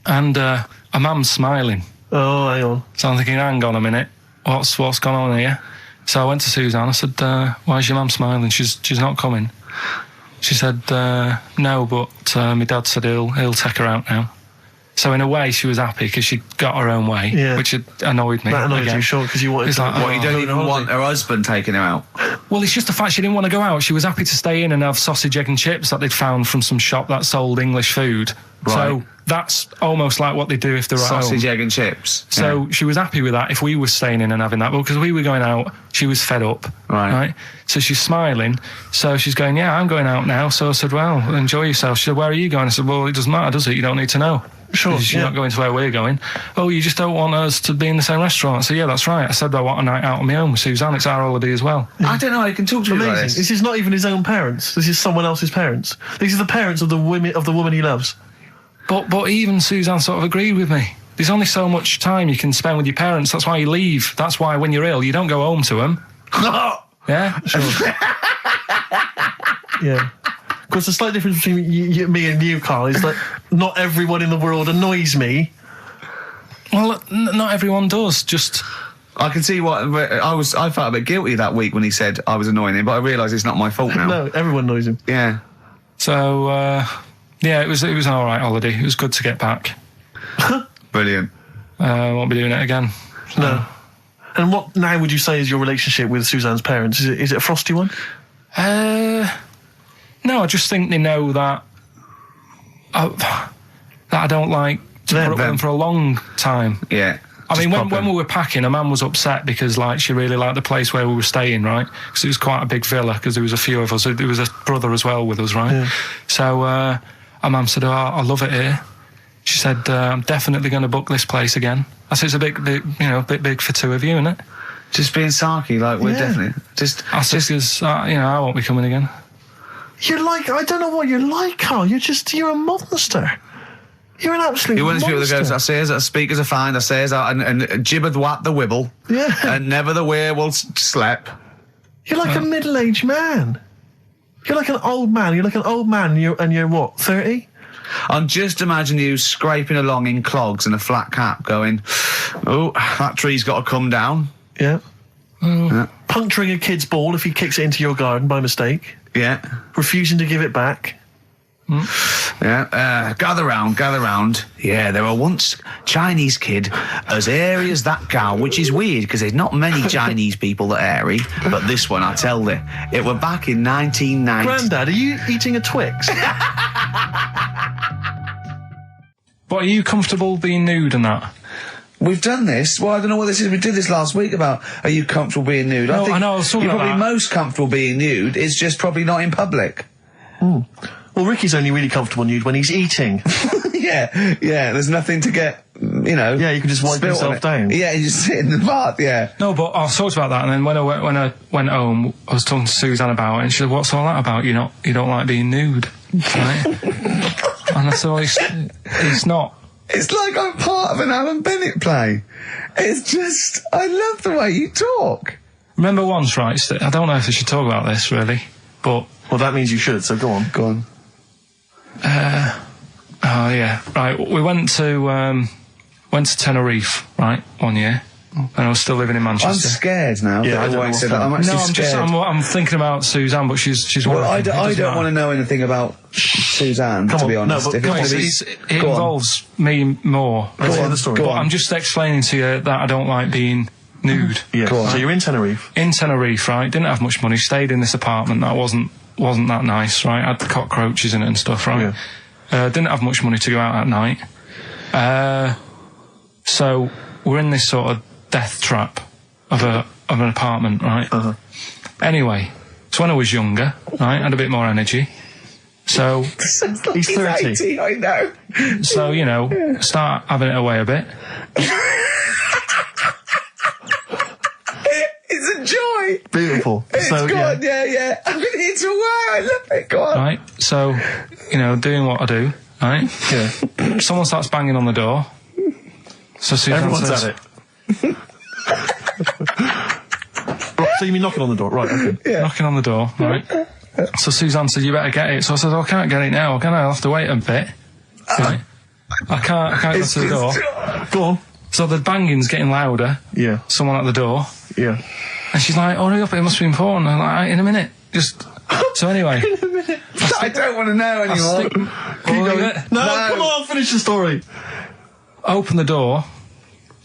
and a man's smiling. Oh, hang on. So I'm thinking, hang on a minute, what's gone on here? So I went to Suzanne, I said, why is your mum smiling? She's not coming. She said, no, but my dad said he'll take her out now. So in a way, she was happy because she got her own way, which annoyed me. That annoyed you, sure, because you wanted to... Like, what, you don't even want her husband taking her out? Well, it's just the fact she didn't want to go out. She was happy to stay in and have sausage, egg and chips that they'd found from some shop that sold English food. Right. So that's almost like what they do if they're at home. Sausage, egg and chips. So she was happy with that if we were staying in and having that. But because we were going out, she was fed up. Right? So she's smiling. So she's going, yeah, I'm going out now. So I said, well, enjoy yourself. She said, where are you going? I said, well, it doesn't matter, does it? You don't need to know. Sure. You're not going to where we're going. Oh, you just don't want us to be in the same restaurant. I said, yeah, that's right. I said, I want a night out on my own with Suzanne. It's our holiday as well. I don't know. I can talk to you about this. This is not even his own parents. This is someone else's parents. These are the parents of the woman he loves. But even Suzanne sort of agreed with me. There's only so much time you can spend with your parents. That's why you leave. That's why when you're ill, you don't go home to them. Yeah? Sure. Yeah. Because the slight difference between me and you, Karl, is that not everyone in the world annoys me. Well, not everyone does. Just I can see what I felt a bit guilty that week when he said I was annoying him, but I realise it's not my fault now. No, everyone annoys him. Yeah. So yeah, it was an all right holiday. It was good to get back. Brilliant. Won't be doing it again. So. No. And what now would you say is your relationship with Suzanne's parents? Is it a frosty one? No, I just think they know that I don't like to put up with them for a long time. Yeah. I mean, when we were packing, a man was upset because, like, she really liked the place where we were staying, right? Because it was quite a big villa, because there was a few of us. There was a brother as well with us, right? Yeah. So, our mum said, oh, I love it here. She said, I'm definitely going to book this place again. I said, it's a bit big for two of you, isn't it? Just being sarky, like, we're definitely... I said, because, I won't be coming again. You're like, I don't know what you're like, Karl. You're a monster. You're an absolute monster. You're one of those people that goes, I says that speakers are fine, I says that, and gibbered what the wibble. Yeah. And never the way will slep. You're like a middle-aged man. You're like an old man. You're like an old man, and you're what, 30? I'm just imagining you scraping along in clogs and a flat cap going, oh, that tree's got to come down. Yeah. Puncturing a kid's ball if he kicks it into your garden by mistake. Yeah. Refusing to give it back. Yeah. Gather round. Yeah, there were once Chinese kid as hairy as that cow, which is weird because there's not many Chinese people that are hairy, but this one, I tell you, it were back in 1990. Grandad, are you eating a Twix? But are you comfortable being nude and that? We've done this. Well, I don't know what this is. We did this last week about, are you comfortable being nude? No, I know, I was talking you're about probably that. most comfortable being nude. It's just probably not in public. Well, Ricky's only really comfortable nude when he's eating. Yeah, there's nothing to get, Yeah, you can just wipe yourself down. Yeah, you just sit in the bath, yeah. No, but I talked about that, and then when I went home, I was talking to Suzanne about it, and she said, what's all that about? You don't like being nude, right? And I said, well, it's not. It's like I'm part of an Alan Bennett play. It's just, I love the way you talk. Remember once, right, I don't know if I should talk about this, really, but... Well, that means you should, so go on. Go on. Oh, yeah. Right, we went to Tenerife, right, one year, and I was still living in Manchester. I'm scared now. Yeah, I don't know what's I'm actually scared. I'm thinking about Suzanne, but she's well, working. I don't want to know anything about Suzanne, to be honest. No, but it involves me more. Let's hear the story. But I'm just explaining to you that I don't like being nude. Yeah. So you're in Tenerife. In Tenerife, right? Didn't have much money. Stayed in this apartment that wasn't that nice, right? Had cockroaches in it and stuff, right? Yeah. Didn't have much money to go out at night. So we're in this sort of death trap of an apartment, right? Anyway, so when I was younger, right, had a bit more energy. So He's 30. 18, I know. so you know, start having it away a bit. It's a joy. Beautiful. It's So, gone, yeah. I've been here till I love it. Go on. Right. So, you know, doing what I do. Right. Yeah. Someone starts banging on the door. So Suzanne Everyone's says, at it. Right, so you mean knocking on the door? Right, okay. knocking on the door, right? So Suzanne said, you better get it. So I said, I can't get it now, can I? I'll have to wait a bit. Right? I can't go to the door. Go on. So the banging's getting louder. Yeah. Someone at the door. Yeah. And she's like, hurry up, it must be important. I'm like, in a minute. Just... So anyway. I don't want to know anymore. Keep going. No, come on, finish the story. Open the door.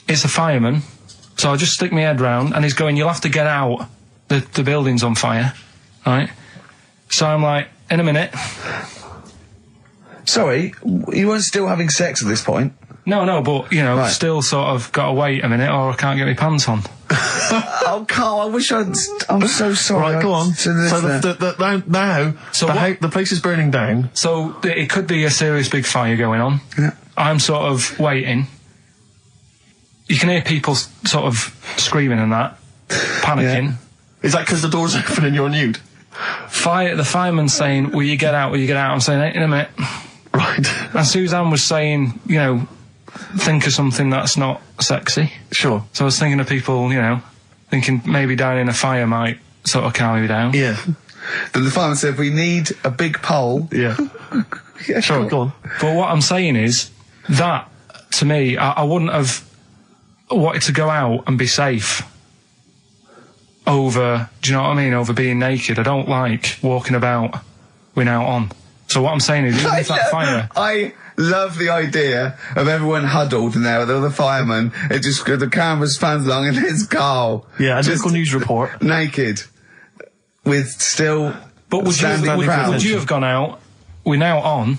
It's a fireman. So I just stick my head round and he's going, you'll have to get out. The building's on fire. Right? So I'm like, in a minute. Sorry, you weren't still having sex at this point? No, but, you know, Right. still sort of got to wait a minute or I can't get my pants on. Oh, Carl, I wish I'm so sorry. Right, go on. So now, So the place is burning down. So it could be a serious big fire going on. Yeah. I'm sort of waiting. You can hear people sort of screaming and that, panicking. Yeah. Is that because the door's open and you're nude? The fireman's saying, will you get out, will you get out? I'm saying, in a minute. Right. And Suzanne was saying, you know, think of something that's not sexy. Sure. So I was thinking of people, you know, thinking maybe down in a fire might sort of calm me down. Yeah. Then the fireman said, we need a big pole. Yeah. Yeah, Sure, go on. But what I'm saying is that, to me, I wouldn't have wanted to go out and be safe over, do you know what I mean, over being naked. I don't like walking about without on. So what I'm saying is, even if that fire... I love the idea of everyone huddled in there with all the firemen. It just, the camera's fans along and there's Carl. Yeah, a just local news report. naked. With still But would you have gone out with now on?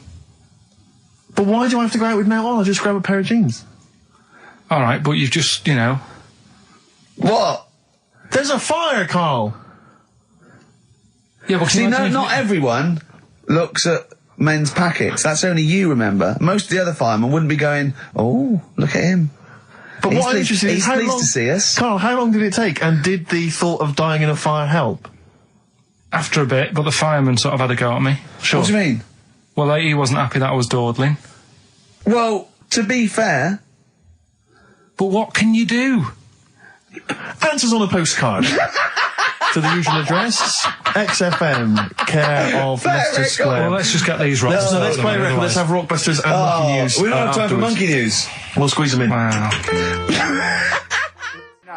But why do I have to go out with now on? I'll just grab a pair of jeans. All right, but you've just, you know... What? There's a fire, Carl! Yeah, but See, not everyone looks at men's packets. That's only you, remember. Most of the other firemen wouldn't be going, oh, look at him. But what I'm interested in is he's how pleased long... to see us. Carl, how long did it take? And did the thought of dying in a fire help? After a bit, but the fireman sort of had a go at me. Sure. What do you mean? Well, he wasn't happy that I was dawdling. Well, to be fair... But what can you do? Answers on a postcard. To the usual address, XFM, care of Leicester Square. Well, let's just get these rocks. So let's play a record. Let's have Rockbusters and Monkey News. We don't have time for afterwards. monkey news. We'll squeeze them in. Wow.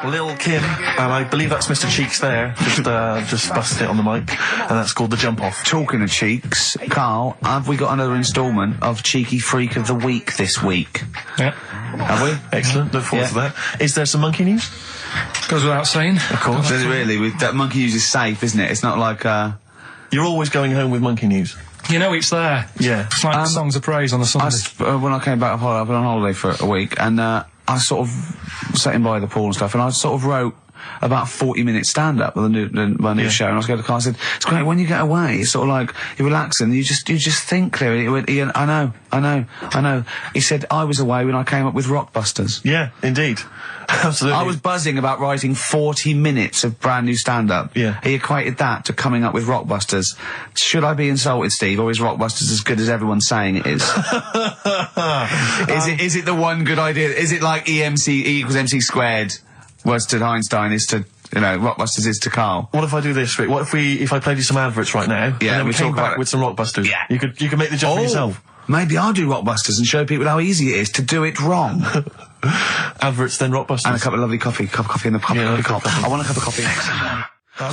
Lil Kim, and I believe that's Mr. Cheeks there, just busted it on the mic, and that's called The Jump Off. Talking of cheeks, Carl, have we got another instalment of Cheeky Freak of the Week this week? Yeah. Have we? Excellent, look forward to that. Is there some monkey news? Goes without saying. Of course. Does it really? That monkey news is safe, isn't it? It's not like, You're always going home with monkey news. You know it's there. Yeah. It's like songs of praise on a Sunday. when I came back off holiday, I've been on holiday for a week, and I sort of sat in by the pool and stuff, and I sort of wrote about 40-minute stand-up with my new show, and I was going to the car, I said, it's great, when you get away, it's sort of like, you're relaxing, you just think clearly. He went, Ian, I know. He said, I was away when I came up with Rockbusters. Yeah, indeed. Absolutely. I was buzzing about writing 40 minutes of brand new stand-up. Yeah. He equated that to coming up with Rockbusters. Should I be insulted, Steve, or is Rockbusters as good as everyone's saying it is? Is it the one good idea? Is it like E equals MC squared was to Einstein is to, you know, Rockbusters is to Carl? What if I do this, Rick? What if I played you some adverts right now? Yeah, and then we talk came about back it. with some Rockbusters. Yeah. You could make the jump for yourself. Maybe I'll do Rockbusters and show people how easy it is to do it wrong. Adverts, then Rockbusters. And a cup of lovely coffee. Cup of coffee in the cup. Yeah, cup. I want a cup of coffee.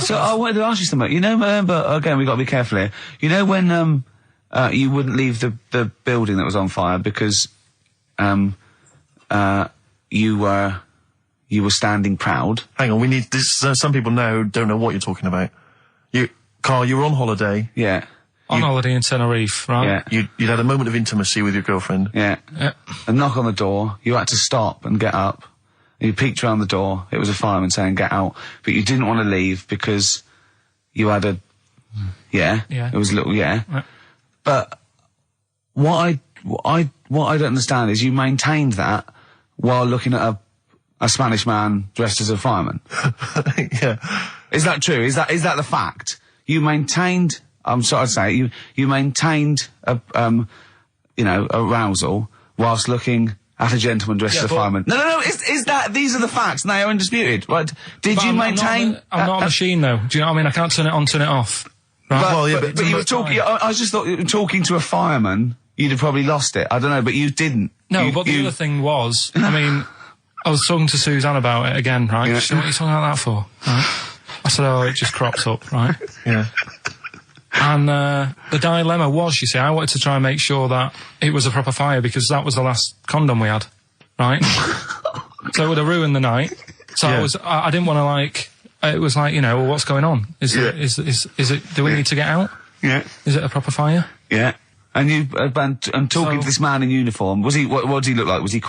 So I wanted to ask you something. You know, but again, we've got to be careful here. You know when you wouldn't leave the building that was on fire because you were standing proud. Hang on, we need this. Some people now don't know what you're talking about. Carl, you were on holiday. Yeah. On holiday in Tenerife, right? Yeah. You'd had a moment of intimacy with your girlfriend. Yeah. Yeah. A knock on the door. You had to stop and get up. You peeked around the door. It was a fireman saying, get out. But you didn't want to leave because you had a... Yeah. Yeah. It was a little... Yeah. But what I don't understand is you maintained that while looking at a Spanish man dressed as a fireman. Yeah. Is that true? Is that the fact? You maintained, I'm sorry to say, you maintained arousal whilst looking at a gentleman dressed as a fireman. No, these are the facts, and they are undisputed, right? Did you maintain... I'm not a machine, though. Do you know what I mean? I can't turn it on, turn it off. Right? But you were talking, I just thought, talking to a fireman, you'd have probably lost it. I don't know, but you didn't. No, but the other thing was, I mean, I was talking to Suzanne about it again, right? Yeah. She said, what are you talking about that for? Right? I said, oh, it just crops up, right? Yeah. And the dilemma was, you see, I wanted to try and make sure that it was a proper fire because that was the last condom we had, right? So it would have ruined the night. So I didn't want to it was like, well, what's going on? Is it, do we need to get out? Yeah. Is it a proper fire? Yeah. And you, and talking to this man in uniform, what did he look like? Was he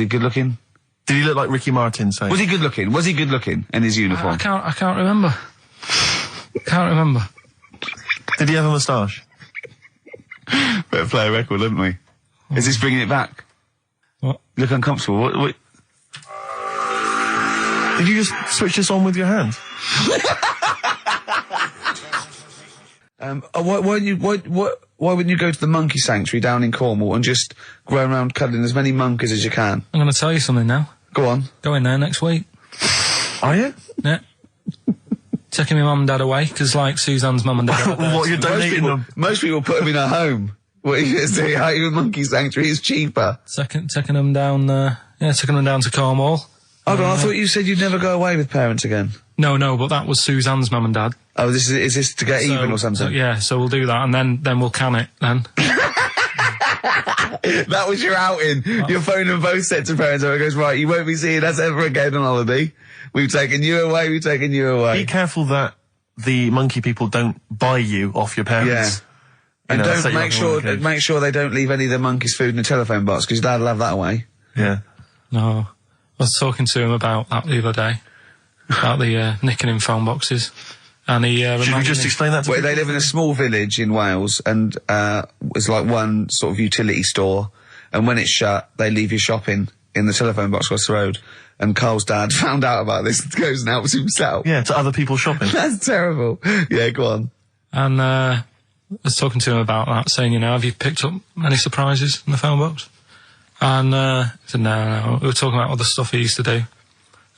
good looking? Did he look like Ricky Martin, say? Was he good looking? Was he good looking in his uniform? I can't remember. Can't remember. Did he have a moustache? Better play a record, didn't we? Is this bringing it back? What? You look uncomfortable. What? Did you just switch this on with your hand? Why wouldn't you go to the monkey sanctuary down in Cornwall and just go around cuddling as many monkeys as you can? I'm going to tell you something now. Go on. Go in there next week. Are you? Yeah. Taking my mum and dad away, because like Suzanne's mum and dad are there. What, you're donating them? Most people put them in a home. What are you going to say? Even monkey sanctuary is cheaper. Taking them down, taking them down to Cornwall. Hold on, I thought you said you'd never go away with parents again. No, but that was Suzanne's mum and dad. Oh, is this to get even or something? So we'll do that, and then we'll can it, then. That was your outing. You're phoning both sets of parents over. It goes, right, you won't be seeing us ever again on holiday. We've taken you away, Be careful that the monkey people don't buy you off your parents. Yeah. And don't make sure they don't leave any of the monkeys' food in the telephone box, because Dad will have that away. Yeah. No. I was talking to him about that the other day. About the nicking in phone boxes. And he should we just explain that to people? They live in a small village in Wales, and it's like one sort of utility store, and when it's shut, they leave your shopping in the telephone box across the road. And Carl's dad found out about this and goes and helps himself. Yeah, to other people shopping. That's terrible. Yeah, go on. And I was talking to him about that, saying, have you picked up any surprises in the phone box? And he said, no. We were talking about other stuff he used to do.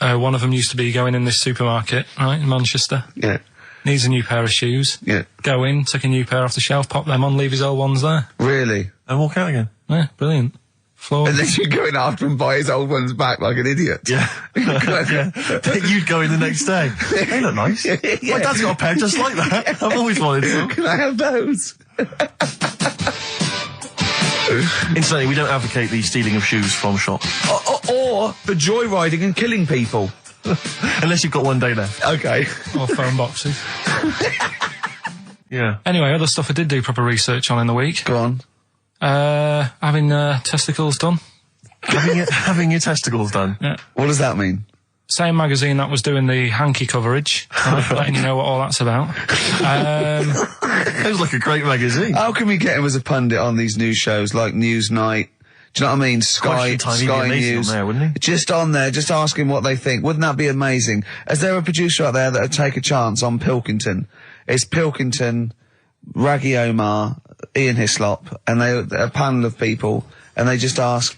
One of them used to be going in this supermarket, right, in Manchester. Yeah. Needs a new pair of shoes. Yeah. Go in, take a new pair off the shelf, pop them on, leave his old ones there. Really? And walk out again. Yeah, brilliant. Floor. And then you go in after and buy his old ones back like an idiot. Yeah. You'd go in the next day. They look nice. Yeah. My dad's got a pair just like that. I've always wanted some. Can I have those? Incidentally, we don't advocate the stealing of shoes from shops. Or the joyriding and killing people. Unless you've got one day left. Okay. Or phone boxes. Yeah. Anyway, other stuff I did do proper research on in the week. Go on. Having testicles done. Having your testicles done? Yeah. What does that mean? Same magazine that was doing the hanky coverage, letting you know what all that's about. Sounds like a great magazine. How can we get him as a pundit on these news shows like Newsnight? Do you know what I mean? Sky News. On there, wouldn't he? Just on there, just ask him what they think. Wouldn't that be amazing? Is there a producer out there that would take a chance on Pilkington? It's Pilkington, Raggy Omar, Ian Hislop, and they're a panel of people, and they just ask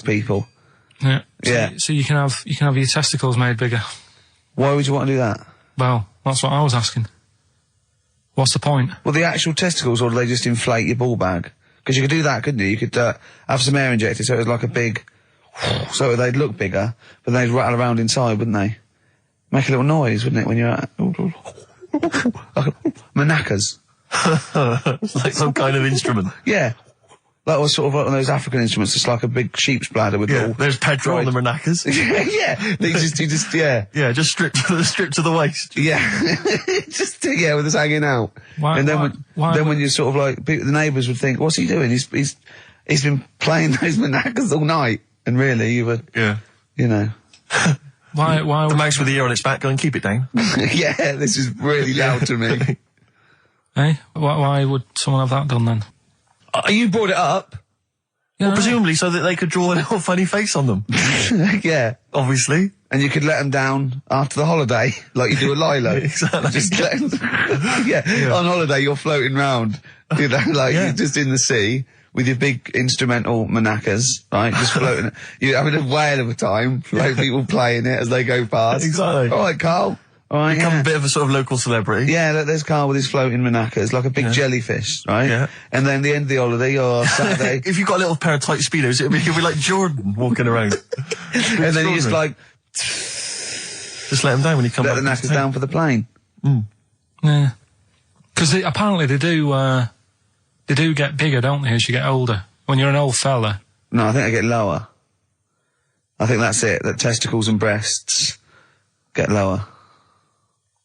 people. Yeah. Yeah. So you can have your testicles made bigger. Why would you want to do that? Well, that's what I was asking. What's the point? Well, the actual testicles, or do they just inflate your ball bag? Because you could do that, couldn't you? You could have some air injected so it was like a big... so they'd look bigger, but they'd rattle around inside, wouldn't they? Make a little noise, wouldn't it, when you're at... like manacas. Like some kind of instrument. Yeah. That was sort of like one of those African instruments, just like a big sheep's bladder with all... There's Pedro on the maracas. Yeah. Yeah, just stripped to the waist. Yeah. With us hanging out. When you're sort of like, the neighbours would think, what's he doing? He's been playing those maracas all night. And really, you were... Yeah. You know. Why the mouse with the ear on its back, go and keep it down. Yeah, this is really loud to me. Eh? Why would someone have that done then? You brought it up. Yeah, Well, presumably so that they could draw a little funny face on them. Yeah. Obviously. And you could let them down after the holiday, like you do a Lilo. Exactly. Just let 'em- yeah. On holiday, you're floating round, you know, like you're just in the sea with your big instrumental manacas, right? Just floating. You're having a whale of a time, like people playing it as they go past. Exactly. All right, Carl. All right, Become a bit of a sort of local celebrity. Yeah, look, there's Carl with his floating manacas, like a big jellyfish, right? Yeah. And then the end of the holiday, or Saturday. If you've got a little pair of tight speedos, it'll be like Jordan walking around. And then you just like, just let them down when you come let back. the knackers down for the plane. Yeah. Because apparently they do get bigger, don't they, as you get older? When you're an old fella. No, I think they get lower. I think that's it, that testicles and breasts get lower.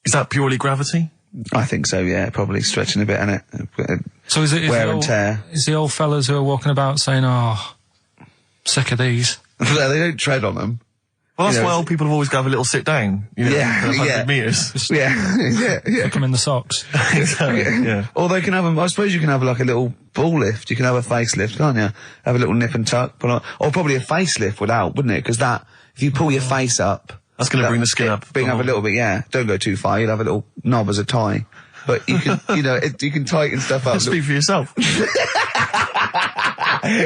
Is that purely gravity? I think so, yeah, probably stretching a bit, innit? So is Wear the and tear. Is the old fellas who are walking about saying, "Oh, sick of these"? They don't tread on them. Well, that's You know, why old people have always got to have a little sit down. You know, Yeah, 100 yeah. metres. Yeah. Stick them in the socks. Exactly, yeah. Or they can have I suppose you can have like a little ball lift. You can have a facelift, can't you? Have a little nip and tuck. Or probably a facelift would help, wouldn't it? Because if you pull your face up, That's going to bring the skin up. Bring up a little bit, yeah. Don't go too far. You'll have a little knob as a tie. But you can, you can tighten stuff up. Speak for yourself.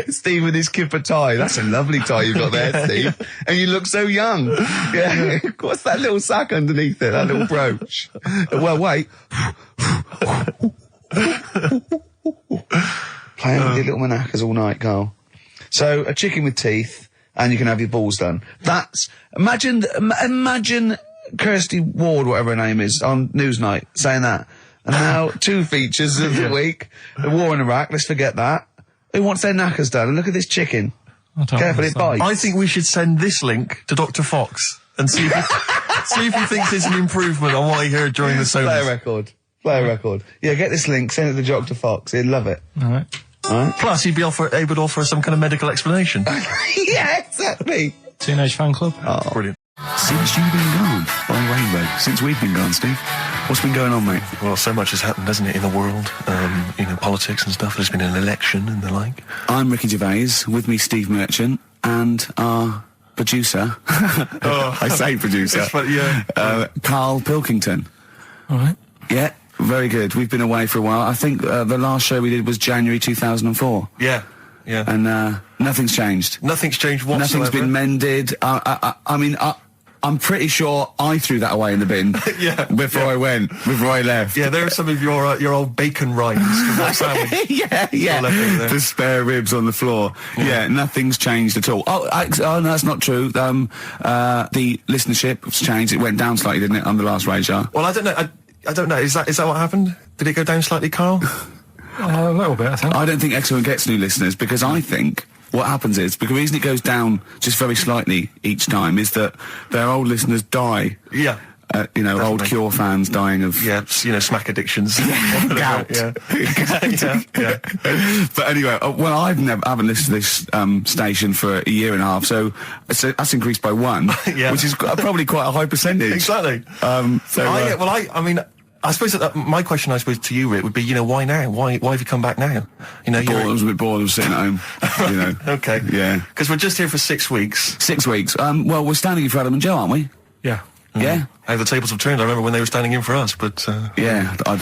Steve with his kipper tie. That's a lovely tie you've got there, Steve. And you look so young. Yeah. What's that little sack underneath it? That little brooch. Well, wait. Playing with your little manacas all night, Carl. So, a chicken with teeth, and you can have your balls done. Imagine Kirsty Ward, whatever her name is, on Newsnight, saying that. And now, 2 features of the week. The war in Iraq, let's forget that. Who wants their knackers done? And look at this chicken. Careful, it bites. I think we should send this link to Dr. Fox and see if he thinks there's an improvement on what he heard during the sonas. Play a record. Yeah, get this link, send it to Dr. Fox. He'd love it. Alright. Plus, he'd be able to offer some kind of medical explanation. Yeah, exactly. Teenage fan club. Oh, Brilliant. Since you've been gone on Rainbow, since we've been gone, Steve, what's been going on, mate? Well, so much has happened, hasn't it, in the world? Politics and stuff. There's been an election and the like. I'm Ricky Gervais, with me Steve Merchant, and our producer, I say producer, Karl Pilkington. Alright. Yeah, very good. We've been away for a while. I think the last show we did was January 2004. Yeah. And nothing's changed. Nothing's changed whatsoever. Nothing's been mended. I'm pretty sure I threw that away in the bin before I left. Yeah, there are some of your old bacon rinds from that sandwich. Yeah. The spare ribs on the floor. Yeah, nothing's changed at all. Oh, no, that's not true. The listenership has changed. It went down slightly, didn't it, on the last radio? Well, I don't know. I don't know. Is that what happened? Did it go down slightly, Carl? A little bit, I think. I don't think XFM gets new listeners, because I think what happens is, because the reason it goes down just very slightly each time is that their old listeners die. Yeah. Old Cure fans dying of... Yeah, smack addictions. Gout. Yeah. But anyway, I haven't listened to this station for a year and a half, so that's increased by 1, which is probably quite a high percentage. Exactly. I suppose that my question, to you, Rick, would be, why now? Why have you come back now? I was a bit bored of sitting at home. Okay. Yeah. Because we're just here for 6 weeks. 6 weeks. Well, we're standing in for Adam and Joe, aren't we? Yeah. Yeah. How the tables have turned. I remember when they were standing in for us, but... Yeah. I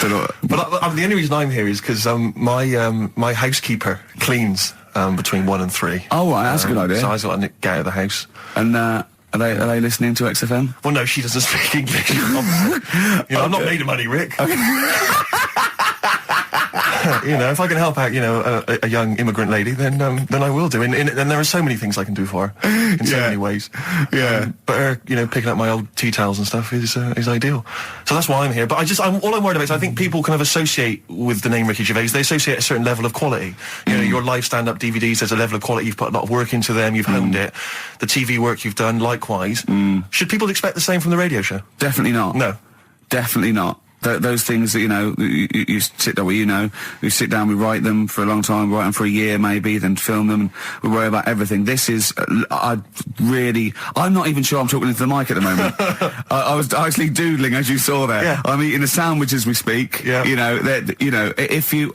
don't know. But the only reason I'm here is because my housekeeper cleans between 1 and 3. Oh, right, that's a good idea. So I just got to get out of the house. And, Are they listening to XFM? Well, no, she doesn't speak English. I'm not made of money, Rick. Okay. If I can help out, a young immigrant lady, then I will do. And there are so many things I can do for her in so many ways. Yeah. But her, picking up my old tea towels and stuff is ideal. So that's why I'm here. But all I'm worried about is I think people kind of associate with the name Ricky Gervais. They associate a certain level of quality. Your live stand-up DVDs, there's a level of quality. You've put a lot of work into them. You've honed it. The TV work you've done, likewise. Should people expect the same from the radio show? Definitely not. No. Definitely not. Those things that, you sit down, we sit down, we write them for a long time, write them for a year maybe, then film them, and we worry about everything. This is, I'm not even sure I'm talking into the mic at the moment. I was actually doodling, as you saw there. Yeah. I'm eating a sandwich as we speak. Yeah.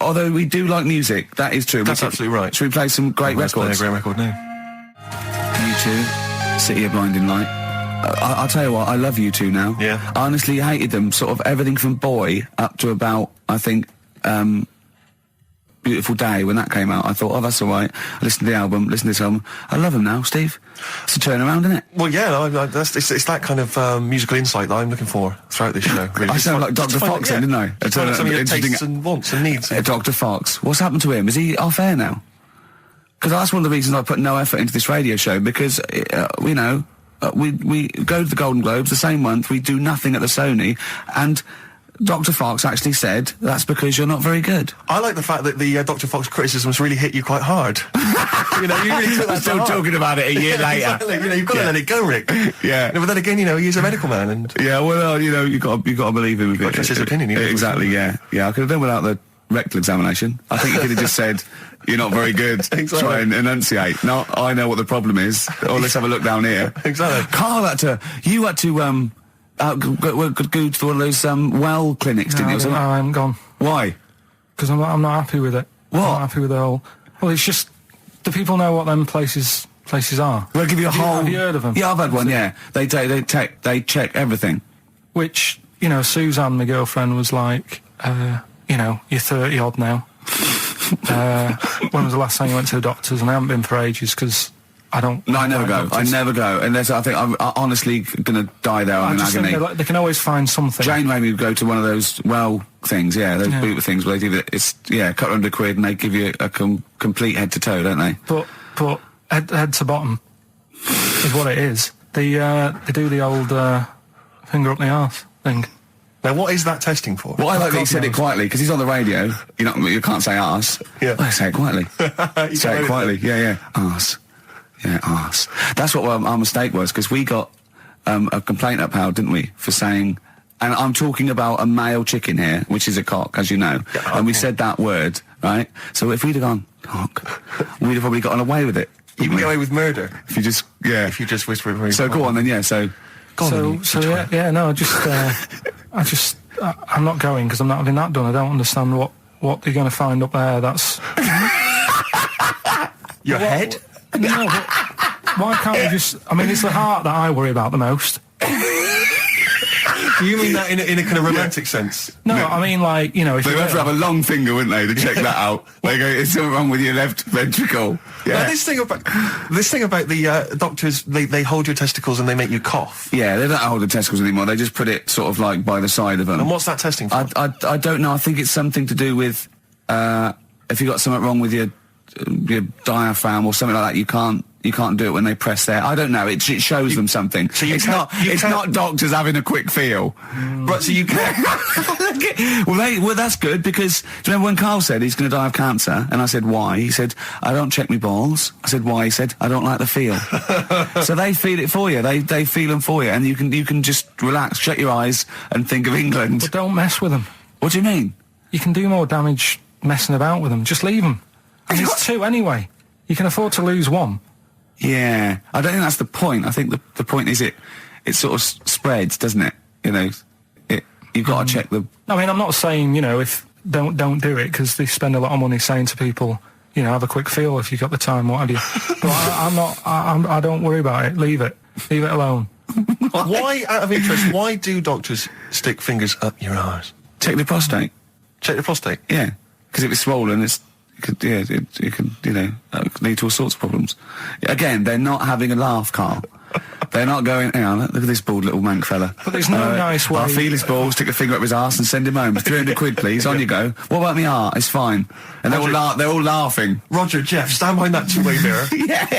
Although we do like music, that is true. That's absolutely right. Should we play some great records? Let's play a great record now. U2, City of Blinding Light. I'll tell you what, I love U2 now. Yeah. I honestly hated them, sort of everything from Boy up to about, I think, Beautiful Day, when that came out. I thought, oh, that's all right. I listened to the album, listened to this album. I love them now, Steve. It's a turnaround, isn't it? Well, yeah, it's that kind of musical insight that I'm looking for throughout this show. Really. I sound like Dr. Fox then, didn't I? It's some of your tastes and wants and needs. Dr. Fox. What's happened to him? Is he off air now? Because that's one of the reasons I put no effort into this radio show, because, we go to the Golden Globes the same month, we do nothing at the Sony, and Dr. Fox actually said that's because you're not very good. I like the fact that the Dr. Fox criticisms really hit you quite hard. You really took that still talking about it a year later. Exactly. You've got to let it go, Rick. Yeah. But then again, he's a medical man, and yeah, well, you got to believe him a bit. Trust his opinion. Exactly. Yeah. I could have done without the rectal examination. I think you could have just said, you're not very good. Exactly. Try and enunciate. No, I know what the problem is. Or let's have a look down here. Exactly. Karl you had to go to one of those well clinics, didn't you? No, I haven't gone. Why? Because I'm not happy with it. What? I'm not happy with the whole. Well, it's just, do people know what them places are? They'll give you Have you heard of them? Yeah, I've had one. Yeah, they check everything. Which Suzanne, my girlfriend, was like, you're 30 odd now. When was the last time you went to the doctors? And I haven't been for ages because I don't. No, I never go. Doctors. I never go unless I think I'm honestly going to die there in agony. Think they can always find something. Jane made me go to one of those things, those boot things where they do it's cut under £1 and they give you a complete head to toe, don't they? But head to bottom is what it is. They do the old finger up the arse thing. Now, what is that testing for? Well, I like that he said it quietly, because he's on the radio. You can't say arse. Yeah. Well, say it quietly. Say it quietly. Yeah. Arse. Yeah, arse. That's what our mistake was, because we got a complaint upheld, didn't we, for saying... And I'm talking about a male chicken here, which is a cock, as you know. Yeah, okay. And we said that word, right? So if we'd have gone, cock, we'd have probably gotten away with it. You can get away with murder. If you just... Yeah. If you just whisper it. So go on then, so... I'm not going because I'm not having that done. I don't understand what you're going to find up there. That's your head. No, but why can't we just? I mean, it's the heart that I worry about the most. Do you mean that in a kind of romantic sense? No, I mean if they'd have to have a long finger, wouldn't they, to check that out? They go, "Is something wrong with your left ventricle?" Yeah. Now, this thing about the doctors, they hold your testicles and they make you cough. Yeah, they don't hold the testicles anymore. They just put it sort of like by the side of them. And what's that testing for? I don't know. I think it's something to do with if you got something wrong with your diaphragm or something like that. You can't do it when they press there. I don't know. It shows them something. So it's not doctors having a quick feel. Right, so you can't... well, that's good, because do you remember when Karl said he's going to die of cancer? And I said, why? He said, I don't check my balls. I said, why? He said, I don't like the feel. So they feel it for you. They feel them for you. And you can just relax, shut your eyes and think of England. But don't mess with them. What do you mean? You can do more damage messing about with them. Just leave them. And it's two anyway. You can afford to lose one. Yeah, I don't think that's the point. I think the point is it sort of spreads, doesn't it? You've got to check the... I mean, I'm not saying, if don't do it, because they spend a lot of money saying to people, have a quick feel if you've got the time, what have you. But I don't worry about it. Leave it alone. Why, out of interest, why do doctors stick fingers up your arse? Check the prostate. Check the prostate? Yeah, because if it's swollen, it could lead to all sorts of problems. Again, they're not having a laugh, Karl. They're not going, hang on, look at this bald little mank fella. But there's no nice way. I'll feel his balls, stick a finger up his arse and send him home. 300 quid, please, on you go. What about me art? It's fine. And they're all laughing. Roger, Jeff, stand behind that two-way mirror.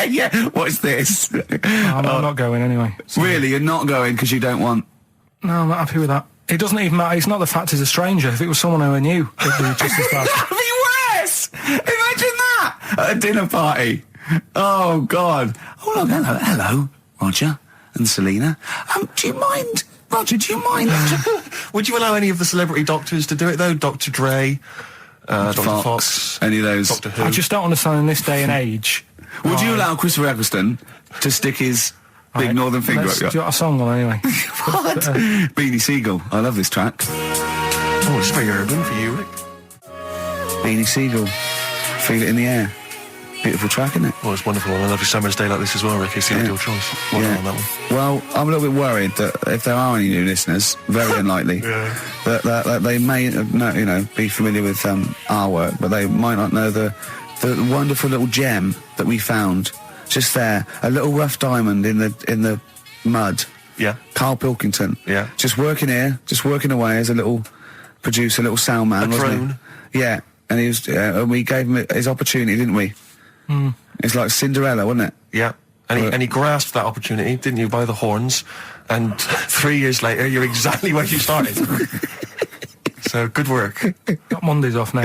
yeah. What's this? I'm not going anyway. So. Really? You're not going because you don't want... No, I'm not happy with that. It doesn't even matter. It's not the fact he's a stranger. If it was someone who I knew, it'd be just as bad. That'd be worse! Imagine that! At a dinner party. Oh, God. Oh, look, hello, Roger and Selena. Do you mind Roger, do you mind? Would you allow any of the celebrity doctors to do it, though? Dr. Dre, Dr. Fox, any of those? Doctor Who? I just don't understand in this day and age. Would you allow Christopher Eccleston to stick his big northern finger Let's up do your... a song on anyway. What? Beanie Siegel. I love this track. Oh, it's very urban for you, Rick. Beanie Siegel. Feel it in the air. Beautiful track, isn't it? Well, it's wonderful on a lovely summer's day like this as well, Rick. It's the ideal choice. Well done on that one. Well, I'm a little bit worried that if there are any new listeners, very unlikely, that they may not, be familiar with our work, but they might not know the wonderful little gem that we found just there, a little rough diamond in the mud. Yeah. Karl Pilkington. Yeah. Just working here, just working away as a little producer, little sound man, wasn't drone. he? Yeah. And he was, and we gave him his opportunity, didn't we? Mm. It's like Cinderella, wasn't it? Yeah. And he grasped that opportunity, didn't you, by the horns? And 3 years later, you're exactly where you started. So, good work. Got Mondays off now.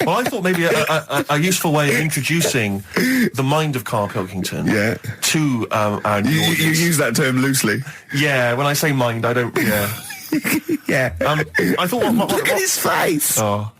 Well, I thought maybe a useful way of introducing the mind of Karl Pilkington to our new audience. You use that term loosely. Yeah, when I say mind, I don't... Yeah. Yeah. I thought... Look at his face! Oh.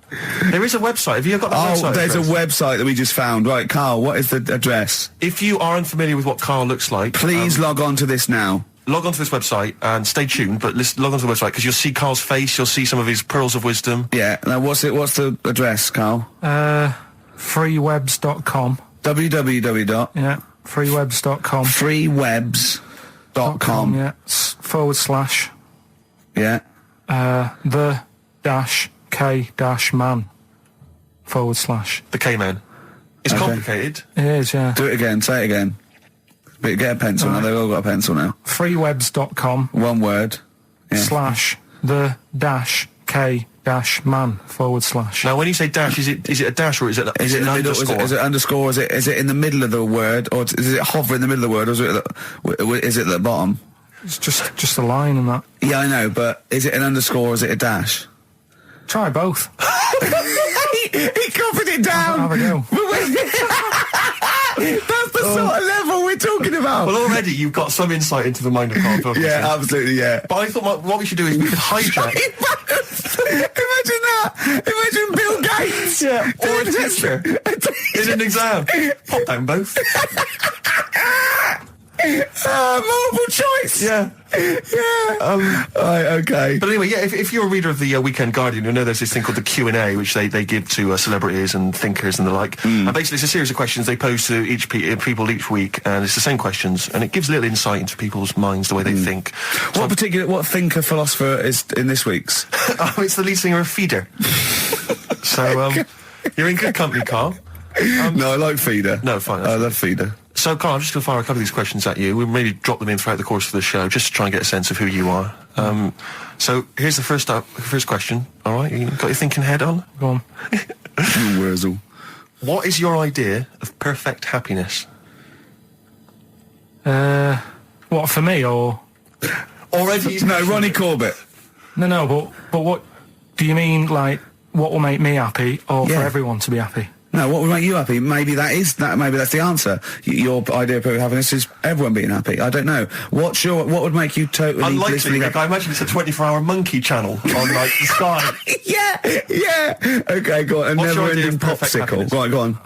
There is a website. Have you got the website? Oh, there's address? a website that we just found. Right, Karl, what is the address? If you are unfamiliar with what Karl looks like... Please log on to this now. Log on to this website and stay tuned, but log on to the website because you'll see Karl's face, you'll see some of his pearls of wisdom. Yeah. Now, what's the address, Karl? Freewebs.com. www. Yeah, freewebs.com. Freewebs.com. Yeah, /. Yeah. The K-man / The K-man. It's complicated. It is, yeah. Do it again. Say it again. But get a pencil now. They've all got a pencil now. Freewebs.com. One word. Yeah. / the K-man / Now, when you say dash, is it a dash or is it an underscore? Is it underscore? Is it in the middle of the word, or is it hover in the middle of the word, or is it at the bottom? It's just a line and that. Yeah, I know, but is it an underscore or is it a dash? Try both. He copied it down. Have a go. That's the sort of level we're talking about. Well, already you've got some insight into the mind of Karl Pilkington. Yeah, absolutely, yeah. But I thought what we should do is we could hijack... Imagine that! Imagine Bill Gates! Yeah, or a teacher in an exam. Pop down both. Multiple choice! Yeah. Yeah. Right, okay. But anyway, yeah, if you're a reader of the Weekend Guardian, you'll know there's this thing called the Q&A, which they give to celebrities and thinkers and the like. And basically it's a series of questions they pose to people each week, and it's the same questions, and it gives a little insight into people's minds, the way they think. So What thinker, philosopher is in this week's? it's the lead singer of Feeder. So, you're in good company, Karl. No, I like Feeder. No, fine. I love Feeder. So, Karl, I'm just going to fire a couple of these questions at you. We'll maybe drop them in throughout the course of the show, just to try and get a sense of who you are. So, here's the first question. All right, you got your thinking head on? Go on. Wurzel. What is your idea of perfect happiness? What, for me, or... Already? No, Ronnie Corbett. No, but what... Do you mean, like, what will make me happy, or for everyone to be happy? No, what would make you happy? Maybe that's the answer. Your idea of perfect happiness is everyone being happy. I don't know. What would make you totally Unlikely, Rick. I imagine it's a 24-hour monkey channel on, like, the sky. Yeah. Okay, go on. A What's your idea never-ending of perfect popsicle. happiness? Go on.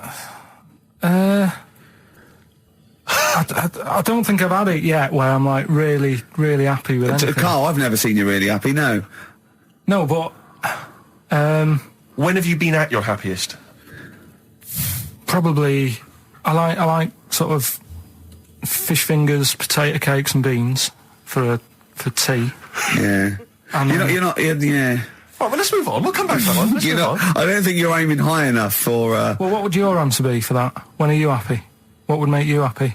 I don't think I've had it yet where I'm, like, really, really happy with anything. Carl, I've never seen you really happy, no. No, but... When have you been at your happiest? Probably, I like sort of fish fingers, potato cakes and beans for tea. Yeah. You're not, yeah. Right, well, let's move on. We'll come back to that one. Let's move on. I don't think you're aiming high enough for... Well, what would your answer be for that? When are you happy? What would make you happy?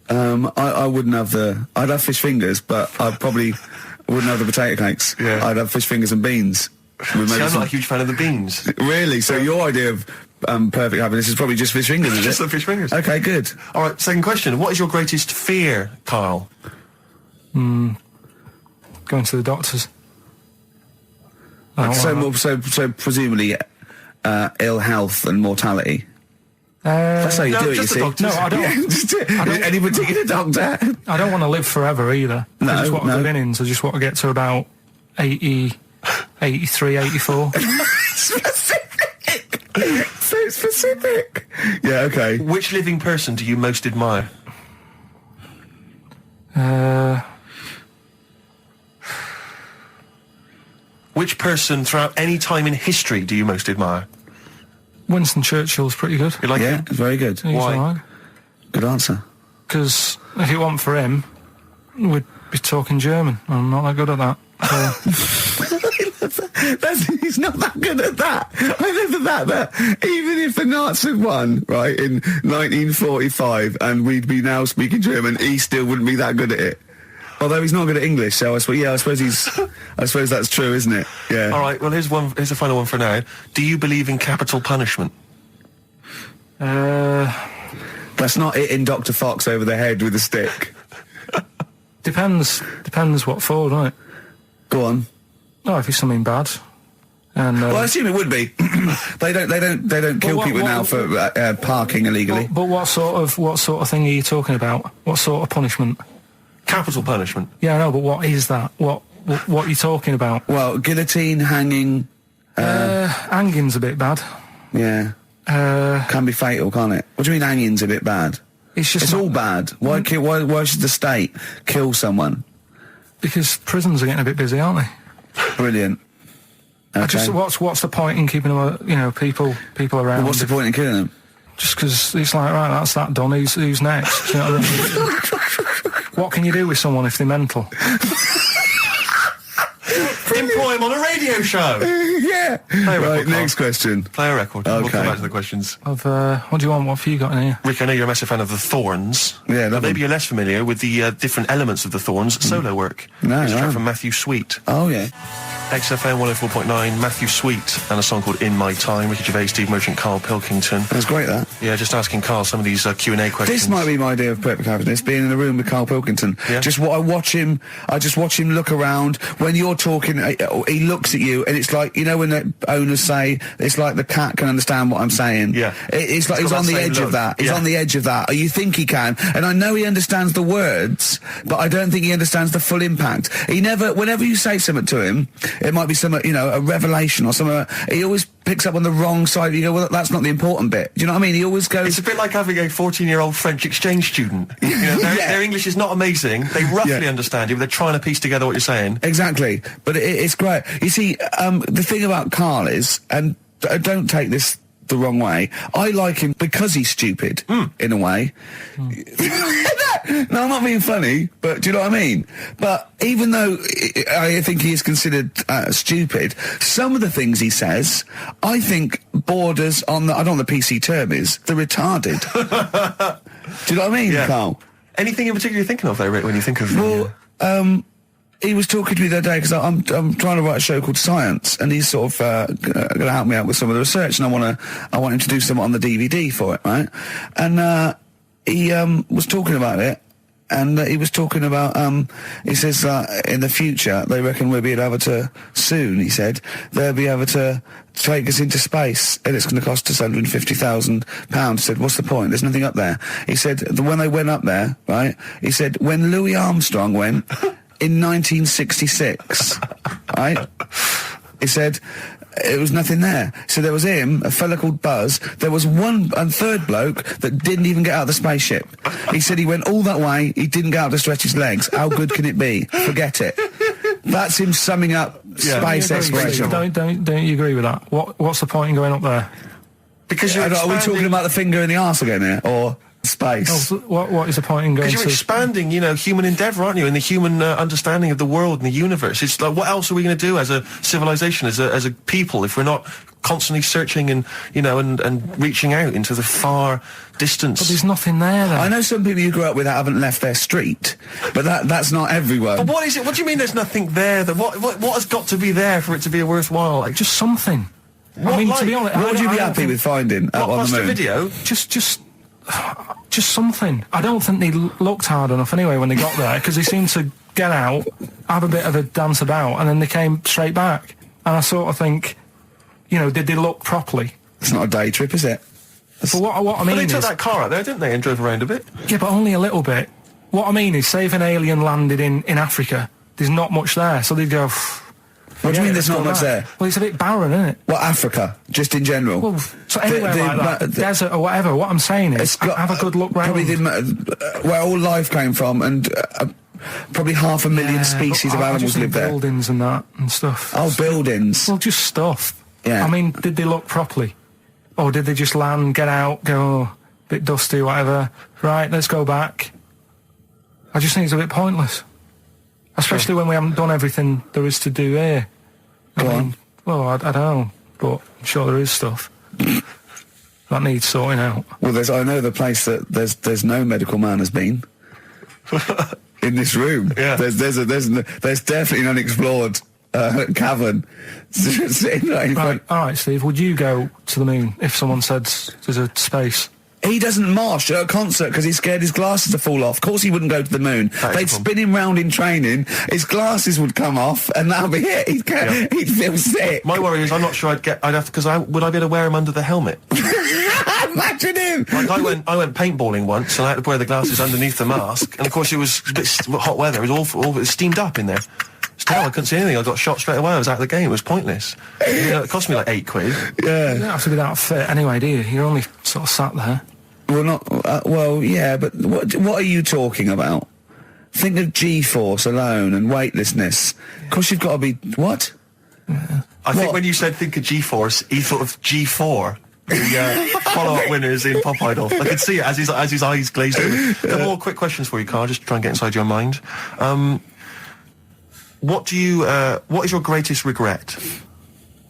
I wouldn't have I'd have fish fingers, but I probably wouldn't have the potato cakes. Yeah. I'd have fish fingers and beans. See, I'm not a huge fan of the beans. Really? So your idea of perfect happiness is probably just fish fingers, is Just it? the fish fingers. Okay, good. All right, second question. What is your greatest fear, Karl? Going to the doctors. So presumably ill health and mortality. That's how you do it, you just the see. doctors. No, I don't. Yeah, just do it. Any particular doctor? I don't want to live forever either. I No, just want no. good innings. I just want to get to about 80, 83, 84. So specific. Yeah, okay. Which living person do you most admire? Which person throughout any time in history do you most admire? Winston Churchill's pretty good. You like Yeah, him? it's very good. He's Why? alright. Good answer. Because if it wasn't for him, we'd be talking German. I'm not that good at that. So. He's not that good at that. I love that even if the Nazis won, right, in 1945, and we'd be now speaking German, he still wouldn't be that good at it. Although he's not good at English, so I suppose that's true, isn't it? Yeah. All right, well, here's the final one for now. Do you believe in capital punishment? That's not hitting Dr. Fox over the head with a stick. Depends what for, right? Go on. Oh, if it's something bad. And Well, I assume it would be. they don't kill what- people what- now for parking illegally. but what sort of thing are you talking about? What sort of punishment? Capital punishment. Yeah, I know, but what is that? What are you talking about? Well, guillotine, hanging, Hanging's a bit bad. yeah, can be fatal, can't it? What do you mean hanging's a bit bad? It's just It's not- all bad. Why should the state kill someone? because prisons are getting a bit busy, aren't they? Brilliant. Okay. Just what's the point in keeping them, people around? Well, what's the point in killing them? Just because it's like, right, that's that done. Who's next? You know what I mean? What can you do with someone if they're mental? Employ him on a radio show. Yeah. Play a record, Right, Carl. next question. Play a record. We'll Okay. come back to the questions. What do you want? What have you got in here? Rick, I know you're a massive fan of the Thorns. Yeah, but love maybe them. you're less familiar with the different elements of the Thorns solo work. No, It's a track no. from Matthew Sweet. Oh, yeah. XFM 104.9, Matthew Sweet, and a song called In My Time. Ricky Gervais, Steve Merchant, Karl Pilkington. That's great, that. Yeah, just asking Karl some of these Q&A questions. This might be my idea of perfect happiness, being in a room with Karl Pilkington. Yeah. Just what I just watch him look around. When you're talking, he looks at you, and it's like, you know when the owners say, it's like the cat can understand what I'm saying. Yeah. It's like It's he's got on that the same edge look. of that. He's Yeah. on the edge of that. You think he can, and I know he understands the words, but I don't think he understands the full impact. Whenever you say something to him, it might be some, a revelation or something, he always picks up on the wrong side. You go, well, that's not the important bit. Do you know what I mean? He always goes... It's a bit like having a 14-year-old French exchange student. You know, their English is not amazing. They roughly understand you, but they're trying to piece together what you're saying. Exactly, but it's great. You see, the thing about Karl is, and don't take this the wrong way, I like him because he's stupid, in a way. No, I'm not being funny, but do you know what I mean? But even though I think he is considered stupid, some of the things he says, I think borders on I don't know what the PC term is, the retarded. Do you know what I mean, Yeah. Karl? Anything in particular you're thinking of, though, Rick, when you think of... Well, he was talking to me the other day because I'm trying to write a show called Science, and he's sort of going to help me out with some of the research, and I want him to do some on the DVD for it, right? And he was talking about it, and he was talking about he says that in the future they reckon we'll be able to soon. He said they'll be able to take us into space, and it's going to cost us £150,000. He said, what's the point? There's nothing up there. He said when they went up there, right? He said when Louis Armstrong went. In 1966, right? He said it was nothing there. So there was him, a fella called Buzz. There was one and third bloke that didn't even get out of the spaceship. He said he went all that way. He didn't get out to stretch his legs. How good can it be? Forget it. That's him summing up space exploration. Don't you agree with that? What's the point in going up there? Because you're Are we talking expanding- about the finger in the arse again here, or space? What is the point in going Because you're to... expanding, human endeavour, aren't you? And the human understanding of the world and the universe. It's like, what else are we going to do as a civilization, as a people, if we're not constantly searching and reaching out into the far distance? But there's nothing there, then. I know some people you grew up with that haven't left their street, but that's not everyone. But what is it? What do you mean there's nothing there? What has got to be there for it to be worthwhile? Like, Just something. What, I mean, like? to be honest... What would you be I don't happy think- with finding out on what's the the moon? video? Just something. I don't think they looked hard enough anyway when they got there, because they seemed to get out, have a bit of a dance about, and then they came straight back. And I sort of think, did they look properly? It's not a day trip, is it? But what I mean they took is... that car out there, didn't they, and drove around a bit? Yeah, but only a little bit. What I mean is, say if an alien landed in Africa, there's not much there, so they'd go... What do you mean there's not much there? Well, it's a bit barren, isn't it? What, Africa? Just in general? Well, so anywhere like that, desert or whatever, what I'm saying is, have a good look round. Probably where all life came from, and probably 500,000 species of animals live there. Buildings and that, and stuff. Oh, buildings. Well, just stuff. Yeah. I mean, did they look properly? Or did they just land, get out, go, oh, bit dusty, whatever, right, let's go back? I just think it's a bit pointless. Especially when we haven't done everything there is to do here. Go on. Well, I don't know, but I'm sure there is stuff that needs sorting out. Well, I know the place that there's no medical man has been in this room. Yeah. There's definitely an unexplored cavern. Right, all right, Steve. Would you go to the moon if someone said there's a space? He doesn't march at a concert because he's scared his glasses to fall off. Of course he wouldn't go to the moon. They'd spin him round in training, his glasses would come off, and that'll be it. He'd feel sick. My worry is I'm not sure would I be able to wear him under the helmet? Imagine him! Like I went paintballing once, and I had to wear the glasses underneath the mask, and of course it was a bit hot weather, it was awful, it was steamed up in there. Still, I couldn't see anything. I got shot straight away. I was out of the game. It was pointless. It cost me like £8. Yeah. You don't have to be that fit anyway, do you? You're only sort of sat there. Well, not... well, yeah, but what are you talking about? Think of G-force alone and weightlessness. Of course you've got to be... What? I think when you said think of G-force, he thought of G4. The follow-up winners in Pop Idol. I could see it as his eyes glazed over. A couple more quick questions for you, Karl, just to try and get inside your mind. What is your greatest regret?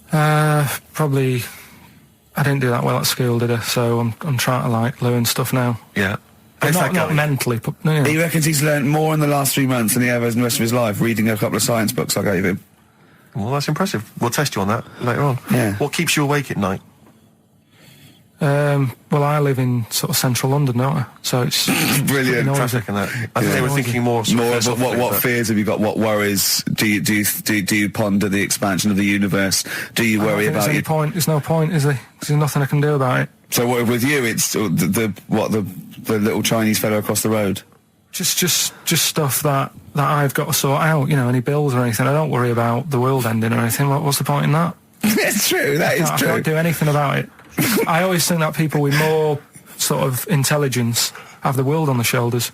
Probably... I didn't do that well at school, did I? So I'm trying to learn stuff now. Yeah. But not mentally, but you know. He reckons he's learnt more in the last 3 months than he ever has in the rest of his life, reading a couple of science books I gave him. Well, that's impressive. We'll test you on that later on. Yeah. What keeps you awake at night? Well, I live in sort of central London, don't I? So it's brilliant traffic and that. I think they were thinking more of what fears have you got? What worries do you ponder the expansion of the universe? Do you worry about it? There's no point, is there? There's nothing I can do about it. So what, with you, it's the little Chinese fellow across the road. Just stuff that I've got to sort out. You know, any bills or anything. I don't worry about the world ending or anything. What's the point in that? It's true. That is true. I can't do anything about it. I always think that people with more sort of intelligence have the world on their shoulders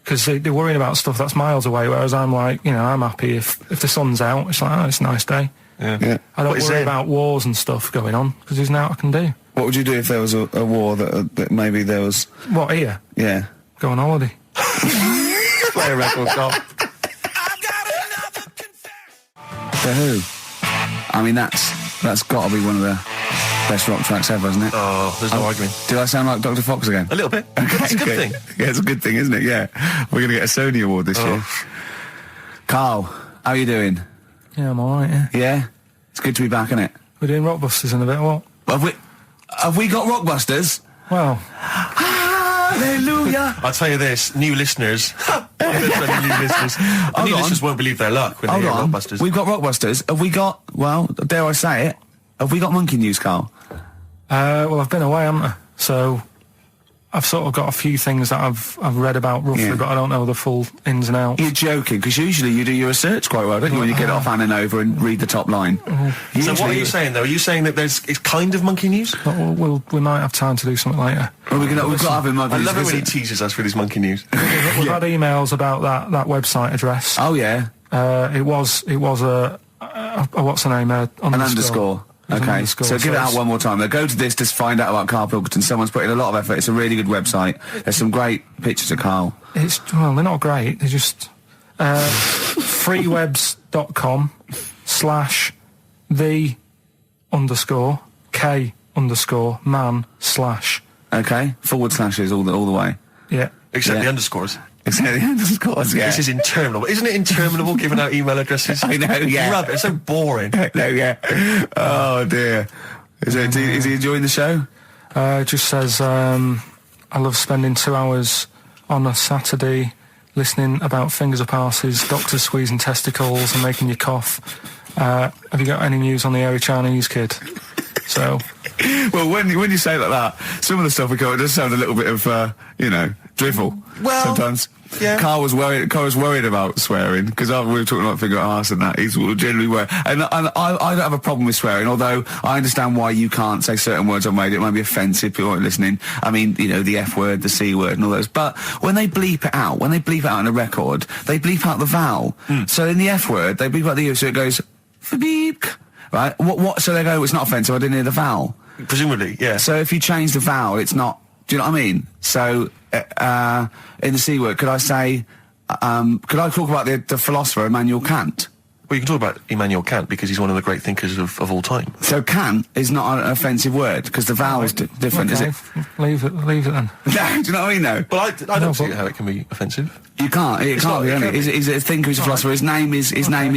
because they're worrying about stuff that's miles away, whereas I'm like, you know, I'm happy if the sun's out, it's like, oh, it's a nice day. Yeah. I don't worry about wars and stuff going on because there's nothing I can do. What would you do if there was a war that maybe there was... What, here? Yeah. Go on holiday. Play a record, Karl. For who? I mean, that's got to be one of the best rock tracks ever, isn't it? Oh, there's no argument. Did I sound like Dr. Fox again? A little bit. Okay, That's a good thing. Yeah, it's a good thing, isn't it? Yeah. We're going to get a Sony Award this year. Karl, how are you doing? Yeah, I'm alright, yeah. Yeah? It's good to be back, isn't it? We're doing Rockbusters in a bit, what? Have we got Rockbusters? Well... Hallelujah! I'll tell you this, new listeners. New listeners won't believe their luck when they hear Rockbusters. We've got Rockbusters. Have we got, well, dare I say it, have we got Monkey News, Karl? Well, I've been away, haven't I? So I've sort of got a few things that I've read about roughly, but I don't know the full ins and outs. You're joking, because usually you do your research quite well, don't you, when you get off Ann and Over and read the top line. So what are you saying, though? Are you saying that it's kind of Monkey News? We might have time to do something later. Well, we've got to have him. I love it when he teases us with his Monkey News. We've had emails about that website address. Oh, yeah. It was a what's the name? An underscore. Okay, so give it out one more time. Now go to this to find out about Karl Pilkington. Someone's put in a lot of effort. It's a really good website. There's some great pictures of Karl. Well, they're not great. They're just freewebs.com/the_K_man/ Okay, forward slashes all the way. Yeah. Except the underscores. Except the underscores, yeah. This is interminable. Isn't it interminable giving out email addresses? I know, yeah. Rubbish, it's so boring. No, yeah. Oh, dear. Is he enjoying the show? It just says, I love spending 2 hours on a Saturday listening about fingers of passes, doctors squeezing testicles and making you cough. Have you got any news on the airy Chinese kid? So... Well, when you say it like that, some of the stuff we got does sound a little bit of, drivel. Well, sometimes. Yeah. Carl was worried about swearing, because we were talking about finger arse and that. He's generally worried. And I don't have a problem with swearing, although I understand why you can't say certain words on radio. It might be offensive, people aren't listening. I mean, the F word, the C word and all those. But when they bleep it out in a record, they bleep out the vowel. So in the F word, they bleep out the U, so it goes, beep, right? What, so they go, it's not offensive, I didn't hear the vowel. Presumably, yeah. So if you change the vowel, it's not, do you know what I mean? So, in the C word, could I say, could I talk about the philosopher Immanuel Kant? Well, you can talk about Immanuel Kant because he's one of the great thinkers of all time. So Kant is not an offensive word because the vowel's different, okay. is it? Leave it then. Do you know what I mean, though? But I don't see how it can be offensive. You can't. It can't be. Can he's a thinker. He's a philosopher. His name is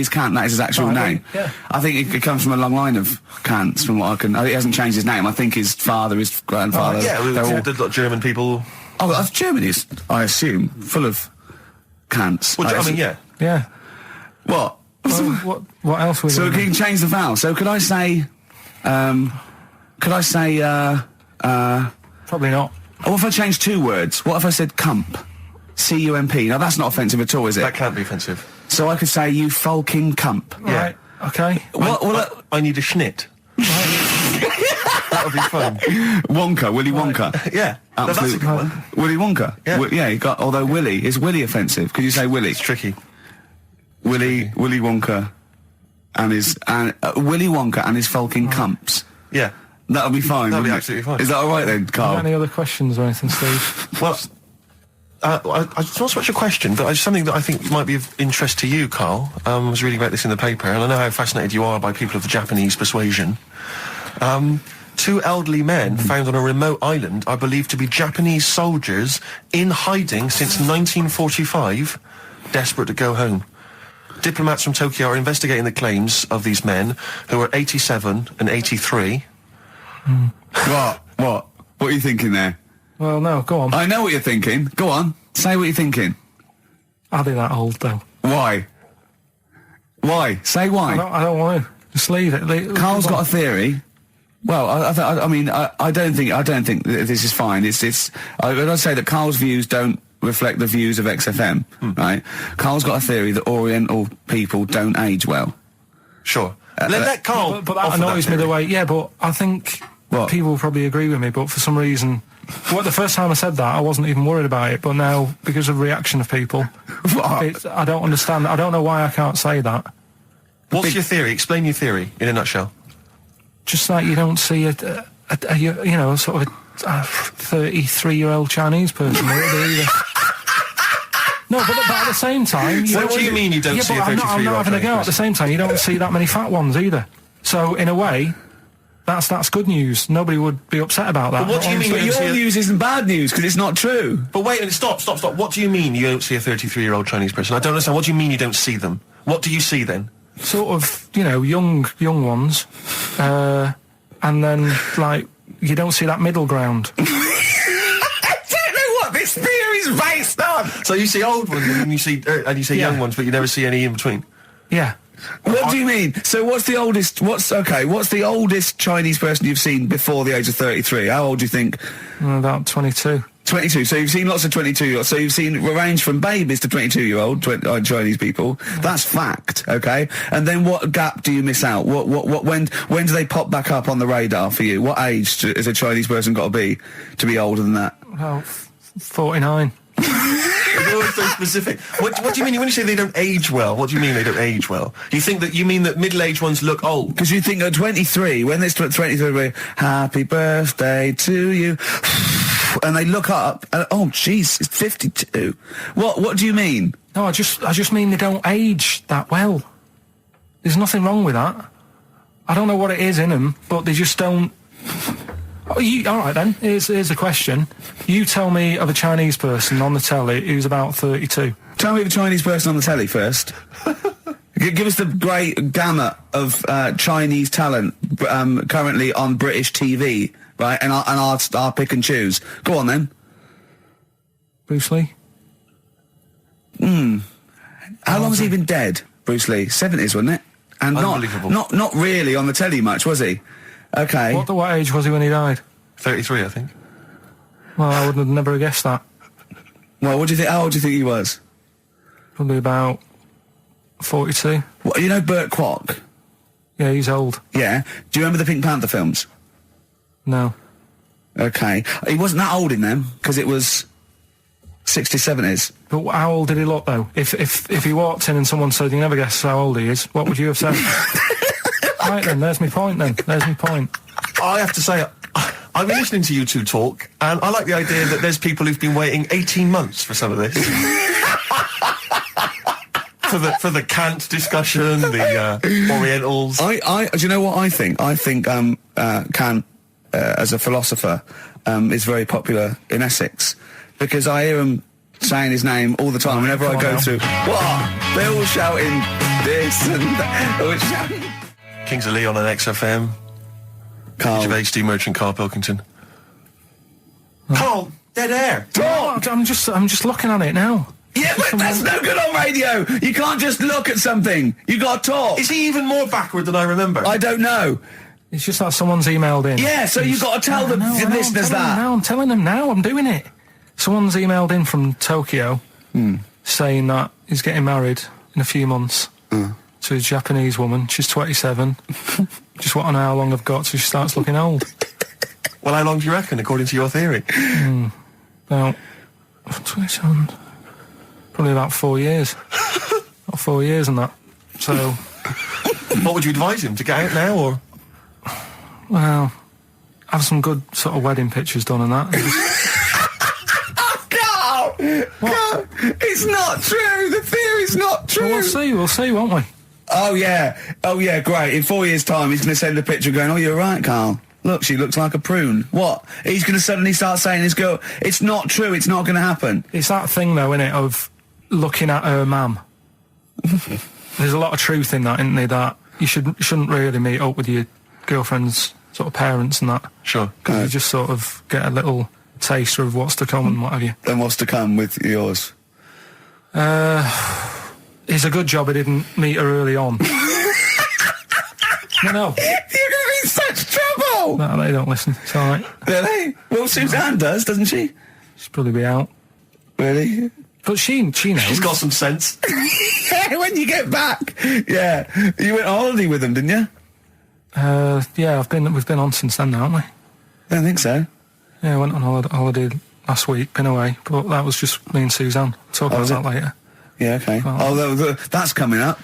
Kant. That is his actual name. Yeah. I think it comes from a long line of Kants. From what I can, he hasn't changed his name. I think his father, his grandfather. There's a lot of German people. Oh, Germany is, I assume, full of Kants. Well, I mean, yeah. Yeah. What? Well, what else would So can you change the vowel? So could I say? Probably not. What if I change two words? What if I said cump? C-U-M-P. Now that's not offensive at all, is it? That can't be offensive. So I could say you fucking cump. Right. Okay. I need a schnit. That would be fun. Wonka, Willy Wonka. Yeah. That's a good one. Willy Wonka. Yeah. You got. Although Willy is Willy offensive? Could you say Willy? It's tricky. Willy Wonka, and Willy Wonka and his fucking cumps. Yeah. That'll be fine. That'll be absolutely fine. Is that all right then, Carl? Have you got any other questions or anything, Steve? Well, it's not so much a question, but it's something that I think might be of interest to you, Carl. I was reading about this in the paper, and I know how fascinated you are by people of the Japanese persuasion. Two elderly men found on a remote island are believed to be Japanese soldiers in hiding since 1945, desperate to go home. Diplomats from Tokyo are investigating the claims of these men, who are 87 and 83. What? What are you thinking there? Well, no, go on. I know what you're thinking. Go on. Say what you're thinking. Are they that old, though? Why? Why? Say why. I don't want to. Just leave it. Carl's got a theory. Well, I don't think this is fine. I'd say that Carl's views don't reflect the views of XFM, right? Carl's got a theory that Oriental people don't age well. Sure. Let Carl. But that annoys me the way. Yeah, but I think people will probably agree with me. But for some reason, the first time I said that, I wasn't even worried about it. But now, because of reaction of people, I don't understand. I don't know why I can't say that. What's your theory? Explain your theory in a nutshell. Just like you don't see a sort of a 33-year-old Chinese person. No, but at the same time... What do you mean you don't see a 33-year-old I'm not having a go. At the same time, you don't see that many fat ones either. So, in a way, that's good news. Nobody would be upset about that. But what do you mean? But your news isn't bad news, because it's not true. But wait a minute, stop. What do you mean you don't see a 33-year-old Chinese person? I don't understand. What do you mean you don't see them? What do you see then? Sort of, young ones. And then, you don't see that middle ground. This theory's based on. So you see old ones and you see young ones, but you never see any in between. Yeah. What do you mean? So what's the oldest Chinese person you've seen before the age of 33? How old do you think? About 22. 22. So you've seen lots of 22-year-olds. So you've seen a range from babies to 22-year-old Chinese people. That's fact, okay? And then what gap do you miss out? When do they pop back up on the radar for you? What age has a Chinese person got to be older than that? Well, 49. It's always so specific. What do you mean when you say they don't age well? What do you mean they don't age well? You mean that middle-aged ones look old? Because you think at 23, when there's 23, happy birthday to you, and they look up, and oh, jeez, it's 52. What do you mean? No, I just mean they don't age that well. There's nothing wrong with that. I don't know what it is in them, but they just don't... all right then, here's a question. You tell me of a Chinese person on the telly who's about 32. Tell me of a Chinese person on the telly first. Give us the great gamut of Chinese talent currently on British TV, right? And I'll pick and choose. Go on then. Bruce Lee. How long has he been dead, Bruce Lee? 70s, wasn't it? And Unbelievable. not really on the telly much, was he? Okay. What age was he when he died? 33, I think. Well, I would have never guessed that. Well, what do you think? How old do you think he was? Probably about 42. What, you know Burt Kwok? Yeah, he's old. Yeah. Do you remember the Pink Panther films? No. Okay. He wasn't that old in them, because it was 60s, 70s. But how old did he look, though? If he walked in and someone said, you never guess how old he is, what would you have said? Right then, there's my point then. There's my point. I have to say, I've been listening to you two talk, and I like the idea that there's people who've been waiting 18 months for some of this. for the Kant discussion, the Orientals. Do you know what I think? I think Kant, as a philosopher, is very popular in Essex, because I hear him saying his name all the time whenever I go through. What? They're all shouting this and that. Kings of Leon on XFM. Karl. Gervais, Steve Merchant, Karl Pilkington. Karl, dead air. Oh, I'm just looking at it now. Yeah, but that's no good on radio. You can't just look at something. You got to talk. Is he even more backward than I remember? I don't know. It's just that someone's emailed in. Yeah, so you've got to tell the listeners that. I'm telling them now. I'm doing it. Someone's emailed in from Tokyo saying that he's getting married in a few months to a Japanese woman. She's 27. Just want to know how long I've got till she starts looking old. Well, how long do you reckon, according to your theory? About 27. Probably about 4 years. About 4 years and that. So... What would you advise him, to get out now, or...? Well, have some good sort of wedding pictures done and that. Carl! Carl! It's not true! The theory's not true! Well, we'll see, won't we? Oh, yeah, great. In 4 years' time, he's going to send a picture going, oh, you're right, Carl. Look, she looks like a prune. What? He's going to suddenly start saying his girl... It's not true, it's not going to happen. It's that thing, though, innit, of looking at her mum. There's a lot of truth in that, isn't there, that you shouldn't really meet up with your girlfriend's sort of parents and that. Sure. Because you just sort of get a little taster of what's to come and what have you. Then what's to come with yours? It's a good job I didn't meet her early on. No. You're going to be in such trouble! No, they don't listen. It's all right. Really? Well, Suzanne does, doesn't she? She'll probably be out. Really? But she knows. She's got some sense. Yeah, when you get back. Yeah. You went on holiday with them, didn't you? Yeah, we've been on since then, haven't we? I don't think so. Yeah, I went on holiday last week, been away, but that was just me and Suzanne. Talk about that later. Yeah, okay. That's coming up.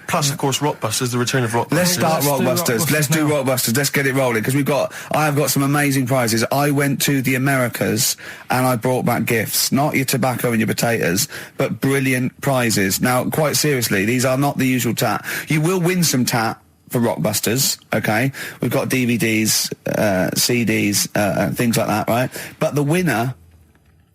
Plus, of course, Rockbusters, the return of Rockbusters. Let's start Rockbusters. Let's do Rockbusters. Let's get it rolling, because I have got some amazing prizes. I went to the Americas and I brought back gifts. Not your tobacco and your potatoes, but brilliant prizes. Now, quite seriously, these are not the usual tat. You will win some tat for Rockbusters, okay? We've got DVDs, CDs, things like that, right? But the winner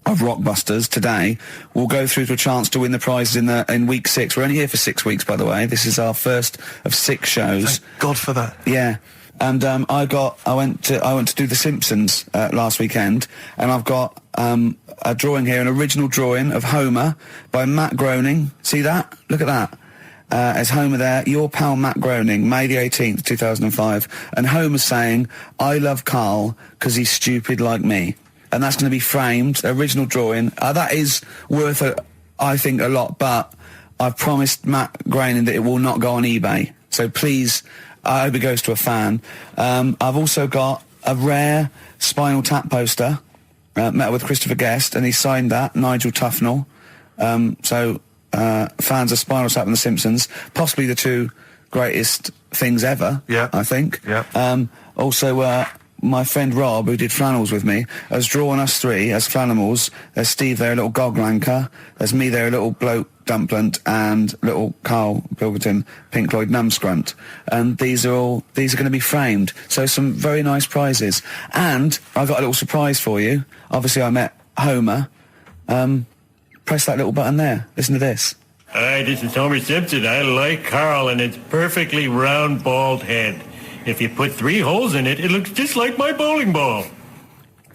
of Rockbusters today will go through to a chance to win the prizes in week 6. We're only here for 6 weeks, by the way. This is our first of 6 shows. Thank God for that. Yeah. And I went to do The Simpsons last weekend, and I've got a drawing here, an original drawing of Homer by Matt Groening. See that? Look at that. As Homer there, your pal Matt Groening, May the 18th, 2005. And Homer's saying, I love Karl because he's stupid like me. And that's going to be framed, original drawing. That is worth, I think, a lot, but I've promised Matt Groening that it will not go on eBay. So please, I hope it goes to a fan. I've also got a rare Spinal Tap poster, met with Christopher Guest, and he signed that, Nigel Tufnell. Fans of Spinal Tap and The Simpsons, possibly the 2 greatest things ever, I think. Yeah. Also, my friend Rob, who did flannels with me, has drawn us 3 as Flanimals. There's Steve there, a little goglanker. There's me there, a little bloke dumplant, and little Karl Pilkington, Pink Floyd numbscrunt. And these are going to be framed. So some very nice prizes. And I got a little surprise for you. Obviously, I met Homer. Press that little button there. Listen to this. Hi, this is Homer Simpson. I like Karl and its perfectly round, bald head. If you put 3 holes in it, it looks just like my bowling ball.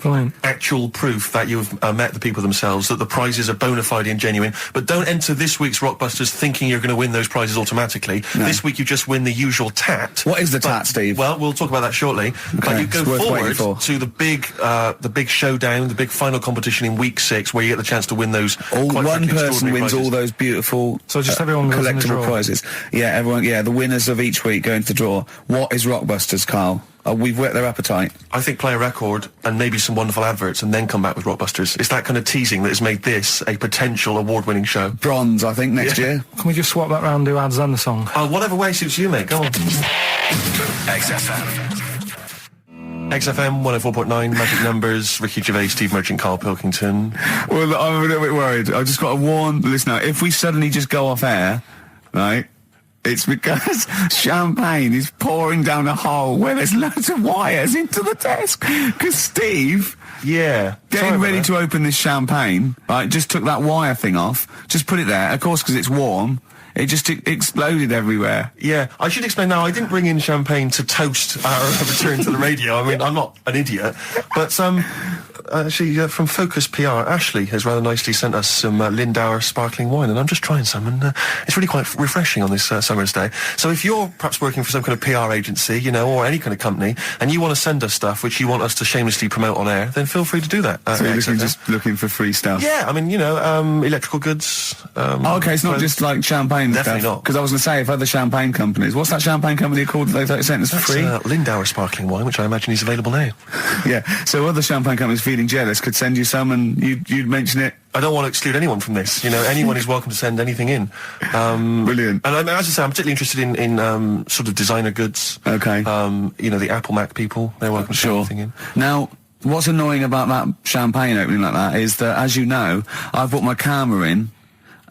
Brilliant. actual proof that you've met the people themselves, that the prizes are bona fide and genuine. But don't enter this week's Rockbusters thinking you're going to win those prizes automatically. No. This week you just win the usual tat. What is the tat, Steve? Well, we'll talk about that shortly. But you go it's worth waiting forward for. to the big showdown, the big final competition in week 6, where you get the chance to win those. One frankly, person extraordinary wins prizes. all those beautiful So just everyone goes in the collectible draw. prizes. Yeah, everyone. Yeah, the winners of each week go into the draw. What is Rockbusters, Carl? We've whet their appetite. I think play a record and maybe some wonderful adverts and then come back with Rockbusters. It's that kind of teasing that has made this a potential award-winning show. Bronze, I think, next year. Can we just swap that round, do ads and the song? Whatever way suits you, mate. Go on. XFM 104.9, Magic Numbers, Ricky Gervais, Steve Merchant, Karl Pilkington. Well, I'm a little bit worried. I've just got to warn the listener. If we suddenly just go off air, right, it's because champagne is pouring down a hole where there's loads of wires into the desk. Because Steve, Yeah. getting ready to open this champagne, right, just took that wire thing off, just put it there. Of course, because it's warm, it just exploded everywhere. Yeah, I should explain now, I didn't bring in champagne to toast our return to the radio. I mean, I'm not an idiot. But, actually, from Focus PR, Ashley has rather nicely sent us some Lindauer sparkling wine, and I'm just trying some, and it's really quite refreshing on this summer's day. So if you're perhaps working for some kind of PR agency, you know, or any kind of company, and you want to send us stuff which you want us to shamelessly promote on air, then feel free to do that. So you're XFM. just looking for free stuff. Yeah, I mean, you know, electrical goods. Oh, okay, it's not clothes. just like champagne Definitely stuff. not. Because I was going to say, if other champagne companies, what's that champagne company called that they sent us for That's, free? Lindauer sparkling wine, which I imagine is available now. Yeah, so other champagne companies feeling jealous could send you some and you'd mention it. I don't want to exclude anyone from this. You know, anyone is welcome to send anything in. Brilliant. And as I say, I'm particularly interested in sort of designer goods. Okay. You know, the Apple Mac people, they're welcome to send anything in. Now, what's annoying about that champagne opening like that is that, as you know, I've brought my camera in,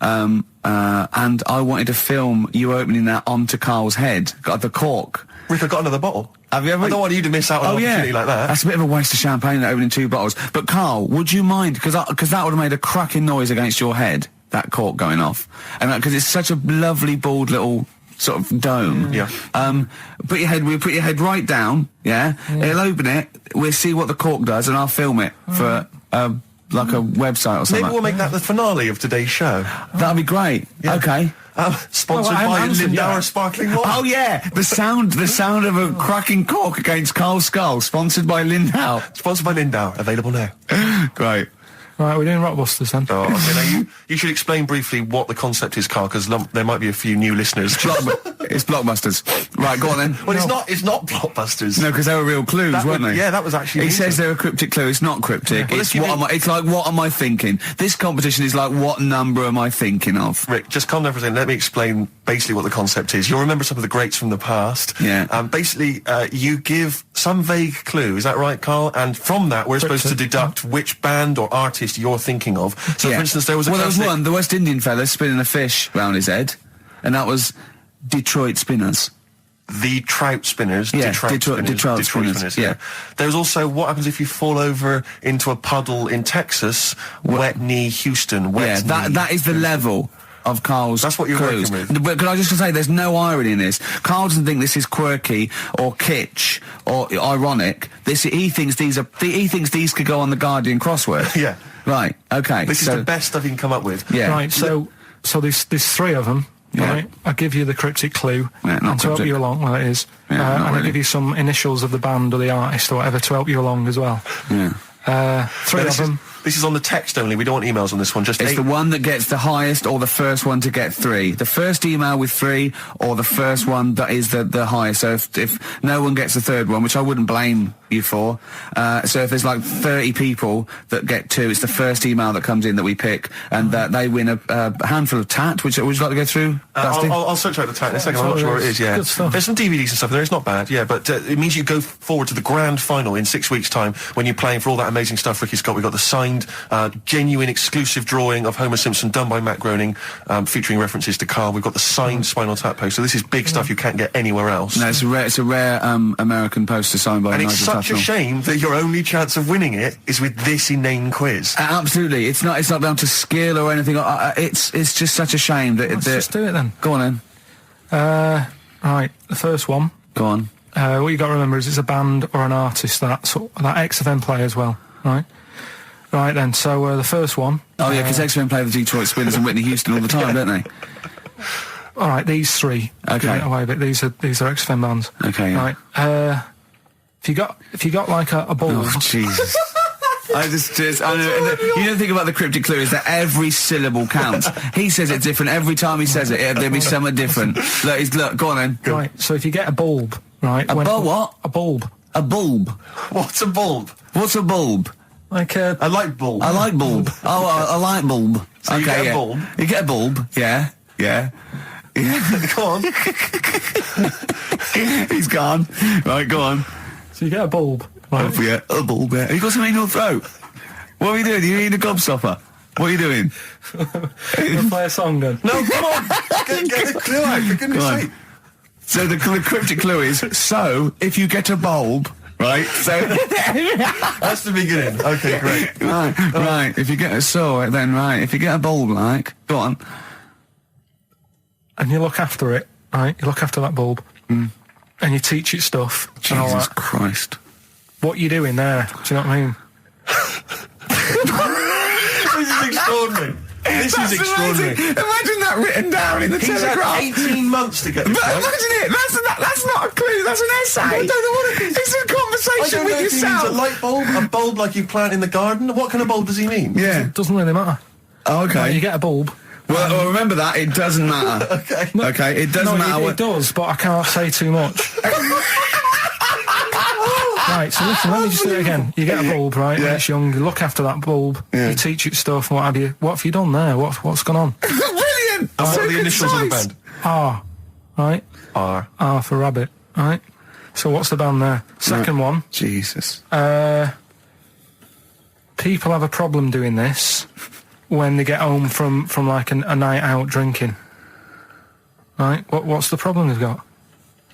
and I wanted to film you opening that onto Carl's head, got the cork. Rick, I got another bottle. Have you ever? I don't want you to miss out on an opportunity like that. That's a bit of a waste of champagne opening 2 bottles. But Carl, would you mind? Because that would have made a cracking noise against your head, that cork going off. And because it's such a lovely, bald little sort of dome. Yeah. We'll put your head right down, yeah? It'll open it, we'll see what the cork does, and I'll film it for, like a website or something. Maybe we'll make that the finale of today's show. That'd be great. Yeah. Okay. Sponsored Well, by I'm answered, Lindauer yeah. sparkling wine. Oh yeah, the sound of a cracking cork against Carl's skull, sponsored by Lindau. Sponsored by Lindauer, available now. Great. Right, we're doing Rockbusters then. Oh, okay, now you should explain briefly what the concept is, Carl, because there might be a few new listeners. It's Blockbusters. Right, go on then. Well, it's not Blockbusters. No, because they were real clues, weren't they? Yeah, that was actually. He says they're a cryptic clue. It's not cryptic. Well, It's it's like, what am I thinking? This competition is like, what number am I thinking of? Rick, just calm down for a second. Let me explain basically what the concept is. You'll remember some of the greats from the past. Yeah. Basically, you give some vague clue. Is that right, Carl? And from that, we're supposed to deduct which band or artist you're thinking of. So, for instance, there was a classic... one, the West Indian fella spinning a fish round his head, and that was Detroit Spinners. The Trout Spinners. Yeah, Detroit Spinners. Yeah. There's also what happens if you fall over into a puddle in Texas. Wet knee, Houston. Wet knee. That is the level of Carl's That's what you're clues. working with. But can I just say, there's no irony in this. Carl doesn't think this is quirky or kitsch or ironic. He thinks these could go on the Guardian crossword. Yeah. Right. Okay. This is the best stuff you can come up with. Yeah. Right, so there's 3 of them. Yeah. Right, I'll give you the cryptic clue Yeah, not and to help cryptic. you along. Well, it is. Yeah, not and I'll really. give you some initials of the band or the artist or whatever to help you along as well. Yeah. 3 of them. This is on the text only. We don't want emails on this one. Just It's 8. the one that gets the highest or the first one to get 3. The first email with 3 or the first one that is the highest. So if no one gets the third one, which I wouldn't blame you for, so if there's like 30 people that get 2, it's the first email that comes in that we pick, and they win a handful of tat, which would you like to go through? Dusty? I'll search out the tag in a second. I'm not sure where it is. Yeah, Good stuff. There's some DVDs and stuff there. It's not bad. Yeah, but it means you go forward to the grand final in 6 weeks' time when you're playing for all that amazing stuff Ricky's got. We've got the signed, genuine, exclusive drawing of Homer Simpson done by Matt Groening, featuring references to Carl. We've got the signed Spinal Tap poster. So this is big stuff you can't get anywhere else. No, it's a rare American poster signed by And Nigel it's such a Tufnell. shame that your only chance of winning it is with this inane quiz. Absolutely, it's not down to skill or anything. It's just such a shame that. Let's just do it then. Go on then. Right, the first one. Go on. What you got to remember is it's a band or an artist that XFM play as well. Right. Right then, so the first one. Oh yeah, because XFM play the Detroit Spinners and Whitney Houston all the time, don't they? All right, these three. Okay. Give it away, but these are XFM bands. Okay. Yeah. Right. If you got like a bulb. Oh Jesus. I know, you don't think about the cryptic clue is that every syllable counts. He says it different every time he says it. There'll be something different. Look, go on then. Go. Right. So if you get a bulb, right? What? A bulb. A bulb. What's a bulb? What's a bulb? Like a. I like bulb. I like bulb. Oh, I like bulb. So you get a bulb? You get a bulb. Yeah. Go on. He's gone. Right, go on. So you get a bulb. Right. Oh, yeah, a bulb. Yeah. You got something in your throat? What are you doing? Are you eating a gobstopper? What are you doing? We'll play a song then. No, come on. Get the clue out, for goodness sake. So the cryptic clue is, so, if you get a bulb, right, so... That's the beginning. Okay, great. Right, if you get if you get a bulb, like, go on. And you look after it, right, you look after that bulb, and you teach it stuff. Jesus Christ. What you doing there? Do you know what I mean? This is extraordinary. This is extraordinary. Amazing. Imagine that written down in the He's Telegraph. had 18 months to get this right. Imagine it. That's not a clue. That's an essay. I don't know what it is. It's a conversation with If he yourself. means a light bulb, a bulb like you plant in the garden. What kind of bulb does he mean? Yeah. It doesn't really matter. Oh, okay. Right, you get a bulb. Well, remember that. It doesn't matter. Okay. Okay. It doesn't matter. It does, but I can't say too much. Right, so listen, let me just do it again. You get a bulb, right, when it's young, you look after that bulb, you teach it stuff and what have you. What have you done there? What's gone on? Brilliant! And what are the initials of the band? R, right? R for rabbit, right? So what's the band there? Second one. Jesus. People have a problem doing this when they get home from like a night out drinking. Right? What's the problem they've got?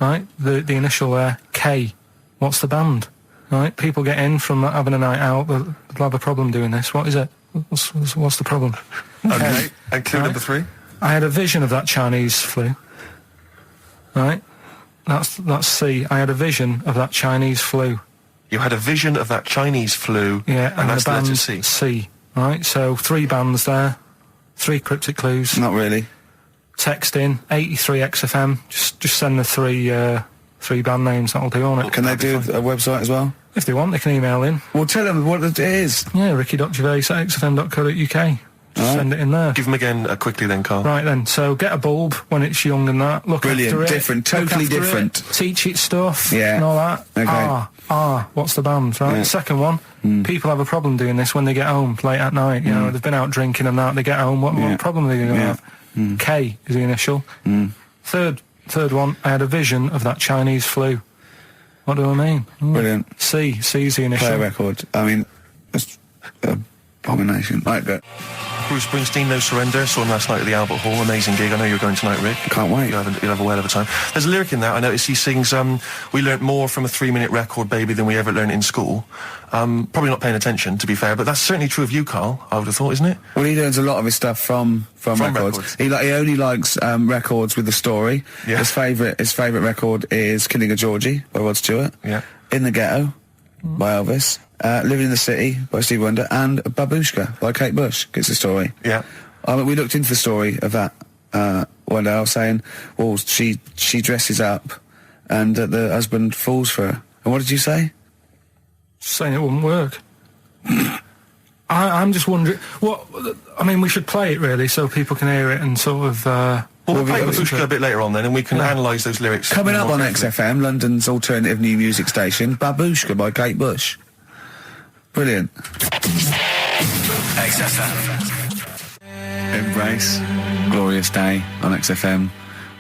Right? The initial there, K. What's the band? Right? People get in from having a night out, they'll have a problem doing this. What is it? What's the problem? Okay. And clue number 3? I had a vision of that Chinese flu. Right? That's C. I had a vision of that Chinese flu. You had a vision of that Chinese flu. Yeah, and that's the the letter band C. C. Right? So 3 bands there. 3 cryptic clues. Not really. Text in 83 XFM. Just send the 3 band names. That'll do on it. Can they do a website as well? If they want, they can email in. Well, tell them what it is. Yeah, ricky.gervais@xfm.co.uk. Send it in there. Give them again quickly then, Karl. Right then, so get a bulb when it's young and that. Look Brilliant, after it. different, Look totally after different. It, teach it stuff Yeah. and all that. Okay. What's the band, right? Yeah. Second one, people have a problem doing this when they get home late at night. You know, they've been out drinking and that, they get home, what problem are they going to have? K is the initial. Third one, I had a vision of that Chinese flu. What do I mean? Brilliant. C's the initial. Play a record. I mean, it's abomination. Right, go. Bruce Springsteen, No Surrender. Saw him last night at the Albert Hall. Amazing gig. I know you're going tonight, Rick. Can't wait. You'll have a whale of a time. There's a lyric in that. I noticed he sings, we learnt more from a 3-minute record, baby, than we ever learned in school. Probably not paying attention, to be fair, but that's certainly true of you, Karl, I would have thought, isn't it? Well, he learns a lot of his stuff from records. He only likes records with a story. Yeah. His favourite record is Killing a Georgie by Rod Stewart. Yeah. In the Ghetto by Elvis. Living in the City by Stevie Wonder, and Babushka by Kate Bush gets the story. Yeah. We looked into the story of that one day. I was saying, well, she dresses up and the husband falls for her. And what did you say? Saying it wouldn't work. I'm just wondering, we should play it really so people can hear it and sort of... we'll play Babushka a bit later on then, and we can analyse those lyrics. Coming up on XFM, London's alternative new music station, Babushka by Kate Bush. Brilliant. XFM. Embrace. Glorious day on XFM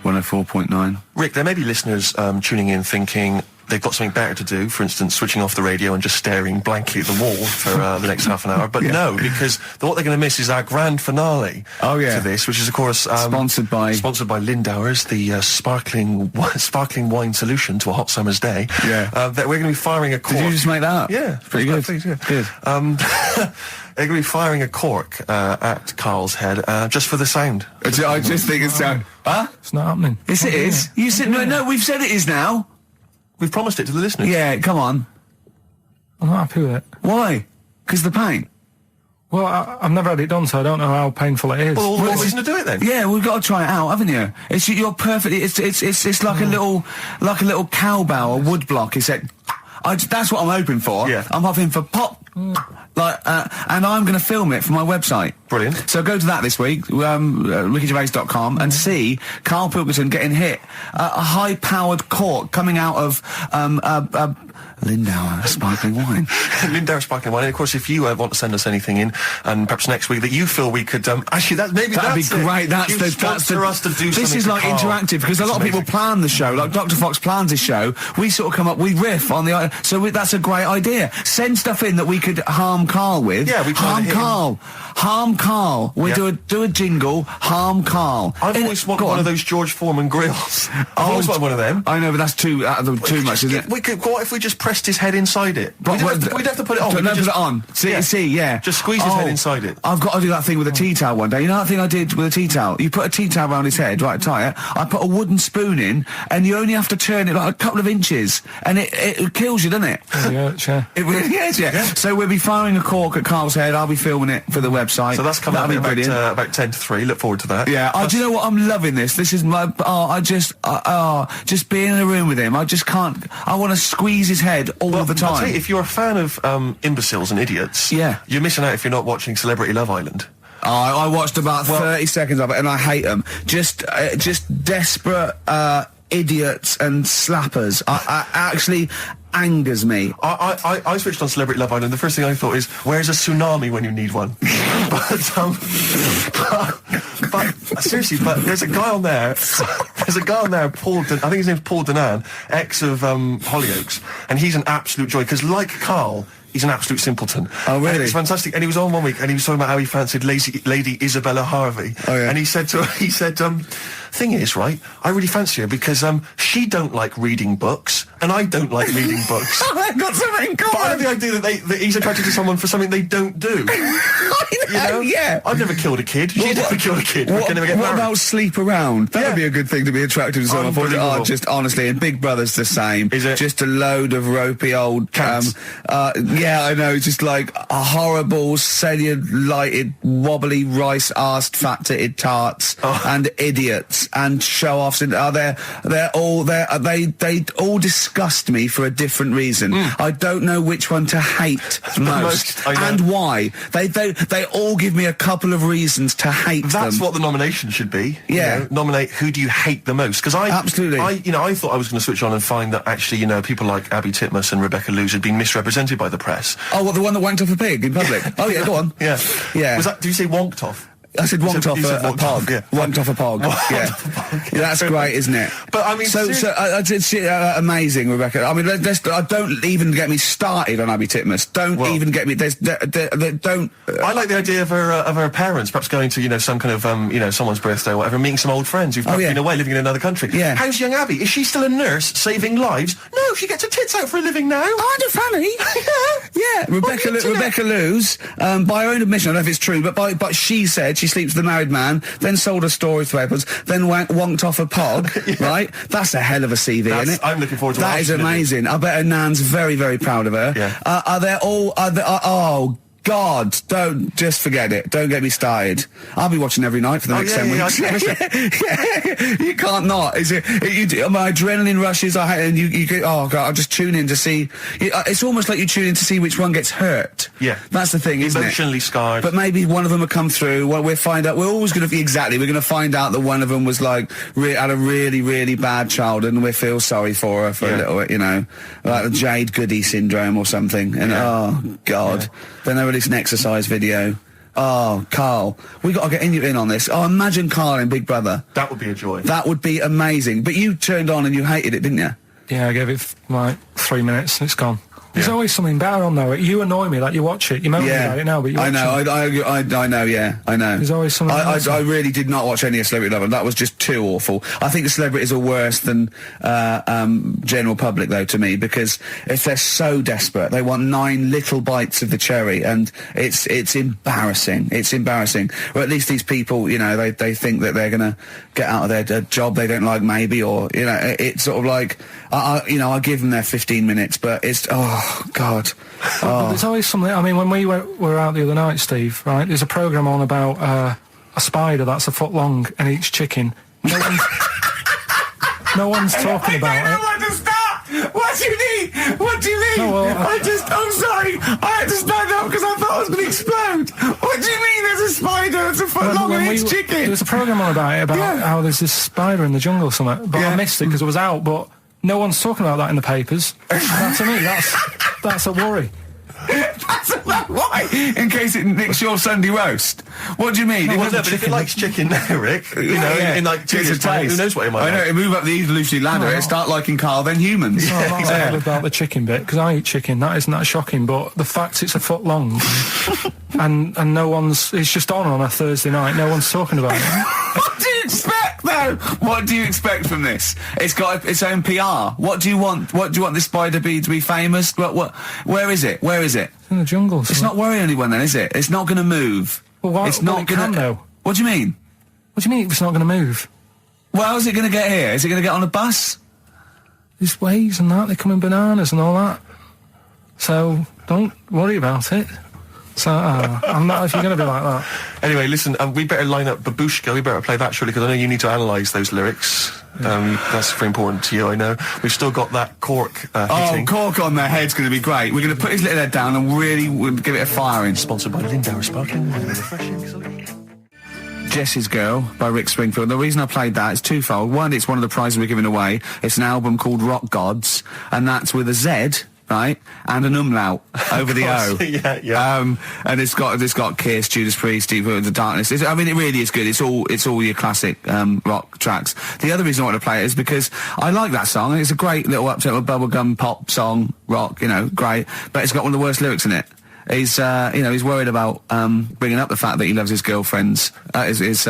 104.9. Rick, there may be listeners tuning in thinking they've got something better to do, for instance, switching off the radio and just staring blankly at the wall for the next half an hour. But no, because what they're going to miss is our grand finale to this, which is, of course... sponsored by Lindauer's, the sparkling wine solution to a hot summer's day. Yeah. That we're going to be firing a cork. Did you just make that up? Yeah. Pretty good. Please, yeah. Good. They're going to be firing a cork at Karl's head just for the sound. I just think it's sound... Huh? It's not happening. Yes, it is. You said... No, we've said it is now. We've promised it to the listeners. Yeah, come on. I'm not happy with it. Why? Because the pain. Well, I've never had it done, so I don't know how painful it is. Well, all the more reason to do it then. Yeah, we've got to try it out, haven't you? You're perfectly. It's like a little cowbell or wood block. It's that's what I'm hoping for. Yeah. I'm hoping for pop. And I'm going to film it for my website. Brilliant. So go to that this week, rickygervais.com, and see Karl Pilkington getting hit. A high-powered cork coming out of Lindauer sparkling wine. Lindauer sparkling wine. And of course, if you want to send us anything in, and perhaps next week that you feel we could actually, that'd be great. That's us to do. This is like Karl. interactive because a lot of people plan the show. Like Dr. Fox plans his show. We sort of come up, we riff on the. That's a great idea. Send stuff in that we could harm Karl with. Yeah, we harm Karl. Harm Karl. We do a jingle. Harm Karl. I've always wanted one of those George Foreman grills. I've always wanted one of them. I know, but that's too much, isn't it? We could. What if we just pressed his head inside it? We'd have to put it on. Put it on. See, yeah. Just squeeze his head inside it. I've got to do that thing with a tea towel one day. You know that thing I did with a tea towel? You put a tea towel around his head, right, tie it. I put a wooden spoon in, and you only have to turn it like a couple of inches, and it kills you, doesn't it? Yeah, sure. It really is, yeah. So we'll be firing a cork at Karl's head. I'll be filming it for the website. So that's coming up about 10 to 3. Look forward to that. Yeah. Do you know what? I'm loving this. This is my. Just being in a room with him. I just can't. I want to squeeze his head all the time. I'll tell you, if you're a fan of imbeciles and idiots, you're missing out if you're not watching Celebrity Love Island. I watched about 30 seconds of it, and I hate them. Just desperate idiots and slappers. I actually angers me. I switched on Celebrity Love Island. The first thing I thought is, where's a tsunami when you need one? but seriously, there's a guy on there. There's a guy on there, Paul. I think his name's Paul Danan, ex of Hollyoaks, and he's an absolute joy because, like Karl, he's an absolute simpleton. Oh, really? And it's fantastic. And he was on one week, and he was talking about how he fancied Lady Isabella Harvey. Oh, yeah. And he said, thing is, right, I really fancy her because she don't like reading books, and I don't like reading books. They've got something in common. But I love the idea that he's attracted to someone for something they don't do. I know, yeah. I've never killed a kid. She's never killed a kid. We're going to get married. What about sleep around? That would be a good thing to be attracted to someone for. Just honestly, and Big Brother's the same. Is it? Just a load of ropey old cats. Yeah, I know. Just like a horrible, cellulite, wobbly, rice-arsed, fat-titted tarts and idiots and show-offs. And they all disgust me for a different reason. I don't know which one to hate most and why. They all give me a couple of reasons to hate them. That's what the nomination should be. Yeah. You know, nominate who do you hate the most? Because Absolutely. I thought I was going to switch on and find that actually, people like Abby Titmus and Rebecca Lewis had been misrepresented by the press. Oh, what, the one that wanked off a pig in public? Oh, yeah, go on. Yeah. Yeah. Did you say wonked off? I said wonked off a pog. Yeah. Wonked off a pog. Yeah. That's great, isn't it? But I mean, it's amazing, Rebecca. I mean, don't even get me started on Abby Titmus. Don't even get me. Don't. I like the idea of her parents perhaps going to some kind of someone's birthday or whatever, meeting some old friends who've been away living in another country. Yeah. How's young Abby? Is she still a nurse saving lives? No, she gets her tits out for a living now. Oh, I funny. Yeah. Rebecca Lewis, by her own admission, I don't know if it's true, but she said she sleeps with a married man, then sold her storage weapons, then wonked off a pog, right? That's a hell of a CV, isn't it? I'm looking forward to that. Is amazing. I bet her nan's very, very proud of her. Yeah. Oh, God, don't just forget it. Don't get me started. I'll be watching every night for the next 10 weeks. Yeah. You can't not. Is it? My adrenaline rushes. And you go. Oh God, I just tune in to see. It's almost like you tune in to see which one gets hurt. Yeah, that's the thing, isn't it? Emotionally scarred. But maybe one of them will come through. Well, we'll find out. We're always going to we're going to find out that one of them was like had a really, really bad childhood, and we feel sorry for her for a little bit. Like the Jade Goody syndrome or something. And oh God, then they release an exercise video. Oh, Karl, we got to get you in on this. Oh, imagine Karl in Big Brother. That would be a joy. That would be amazing. But you turned on and you hated it, didn't you? Yeah, I gave it like 3 minutes and it's gone. There's always something better on though. You annoy me, like you watch it. You moan about it now, but you watch I know, it. I know, yeah, I know. There's always something I really did not watch any of Celebrity Love, and that was just too awful. I think the celebrities are worse than general public, though, to me, because if they're so desperate, they want 9 little bites of the cherry, and it's embarrassing. It's embarrassing. Or at least these people, you know, they think that they're going to get out of their job they don't like, maybe, or, you know, it's sort of like, I give them their 15 minutes, but it's, oh, God. But there's always something. I mean, when we were out the other night, Steve, right, there's a programme on about a spider that's a foot long and eats chicken. No one's talking about it. I don't know what to start! What do you mean? What do you mean? No, well, I'm sorry. I had to stand up because I thought I was going to explode. What do you mean there's a spider that's a foot long and eats chicken? There was a programme on about it, about how there's this spider in the jungle or something, but I missed it because it was out, but no one's talking about that in the papers. That, to me, that's a worry. That's about why? In case it nicks your Sunday roast. What do you mean? But if it likes chicken now, Rick, you know, in like 2 years' time, who knows what it might I know, it move up the evolutionary ladder, it start liking Karl, then humans. No, I'm not worried about the chicken bit, because I eat chicken, that isn't that shocking, but the fact it's a foot long, and no one's, it's just on a Thursday night, no one's talking about it. What do you expect, though? What do you expect from this? It's got its own PR. What do you want? What do you want this spider bee to be famous? Where is it? Where is it? It's in the jungle. It's not worrying anyone then, is it? It's not going to move. Well, why? It's not going to. Though. What do you mean? What do you mean it's not going to move? Well, how's it going to get here? Is it going to get on a bus? There's waves and that, they come in bananas and all that. So, don't worry about it. So, I'm not if you're going to be like that. Anyway, listen, we better line up Babushka. We better play that, surely, because I know you need to analyse those lyrics. That's very important to you, I know. We've still got that cork hitting. Cork on their head's going to be great. We're going to put his little head down and really give it a firing. Sponsored by Lindauer Sparkling, refreshing. Jess's Girl by Rick Springfield. The reason I played that is twofold. One, it's one of the prizes we're giving away. It's an album called Rock Gods, and that's with a Z, right, and an umlaut over the O. Yeah. And it's got Kiss, Judas Priest, Steve Hood, The Darkness. I mean, it really is good. It's all your classic rock tracks. The other reason I want to play it is because I like that song. It's a great little up-tempo bubblegum pop song, rock, you know, great. But it's got one of the worst lyrics in it. He's worried about bringing up the fact that he loves his girlfriend's his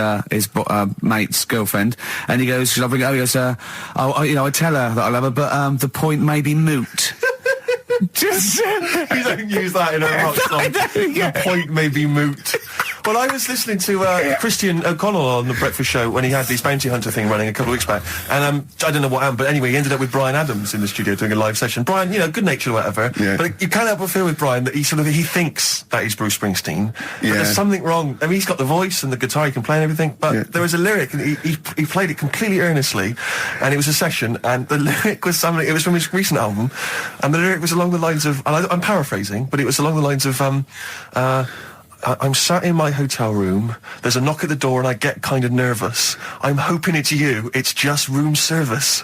mate's girlfriend, and he goes, "Should I bring it up?" He goes, I tell her that I love her, but the point may be moot." Just you don't use that in a rock song. The point may be moot. Well, I was listening to Christian O'Connell on the Breakfast Show when he had this bounty hunter thing running a couple of weeks back, and I don't know what happened, but anyway, he ended up with Brian Adams in the studio doing a live session. Brian, you know, good natured or whatever, but you can't help but feel with Brian that he thinks that he's Bruce Springsteen, but there's something wrong. I mean, he's got the voice and the guitar, he can play and everything, but there was a lyric, and he played it completely earnestly, and it was a session, and the lyric was something. It was from his recent album, and the lyric was along the lines of, and I'm paraphrasing, but it was along the lines of, I'm sat in my hotel room, there's a knock at the door and I get kind of nervous. I'm hoping it's you, it's just room service.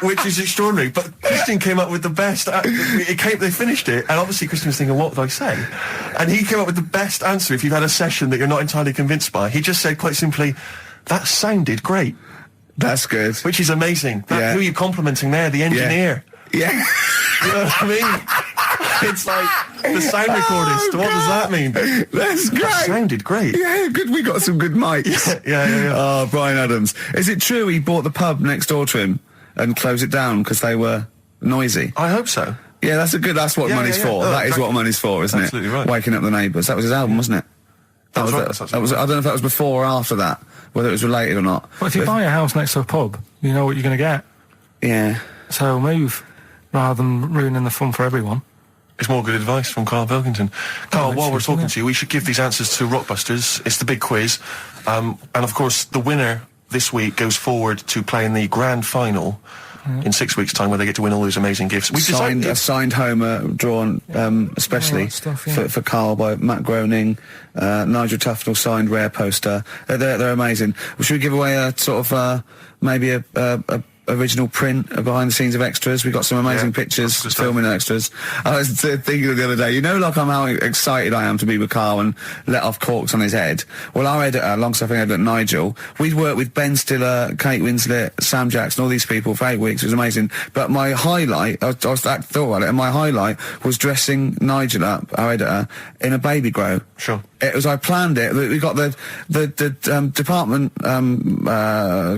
Which is extraordinary, but Christian came up with the best, they finished it, and obviously Christian was thinking, what did I say? And he came up with the best answer if you've had a session that you're not entirely convinced by. He just said quite simply, that sounded great. That's good. Which is amazing. Who are you complimenting there? The engineer. Yeah. You know what I mean? It's like the sound recordist. What does that mean? That's great. That sounded great. Yeah, good. We got some good mics. Yeah. Oh, Brian Adams. Is it true he bought the pub next door to him and closed it down because they were noisy? I hope so. Yeah, that's what money's for. Oh, that is what money's for, isn't absolutely it? Right. Waking up the neighbours. That was his album, wasn't it? That was right. I don't know if that was before or after that, whether it was related or not. Well, if you buy a house next to a pub, you know what you're going to get. Yeah. So move, rather than ruining the fun for everyone. It's more good advice from Karl Pilkington. Karl, while we're talking to you, we should give these answers to Rockbusters. It's the big quiz. And of course, the winner this week goes forward to play in the grand final in 6 weeks' time, where they get to win all those amazing gifts. We a signed Homer drawn especially for Karl by Matt Groening, Nigel Tufnell signed rare poster. They're amazing. Should we give away a sort of maybe a original print of behind the scenes of extras? We got some amazing pictures filming extras. I was thinking the other day, you know, like how excited I am to be with Karl and let off corks on his head. Well, our editor, long-suffering editor Nigel, we'd worked with Ben Stiller, Kate Winslet, Sam Jackson, all these people for 8 weeks. It was amazing. But my highlight, I thought about it, and my highlight was dressing Nigel up, our editor, in a baby grow. Sure. It was I planned it. We got the department,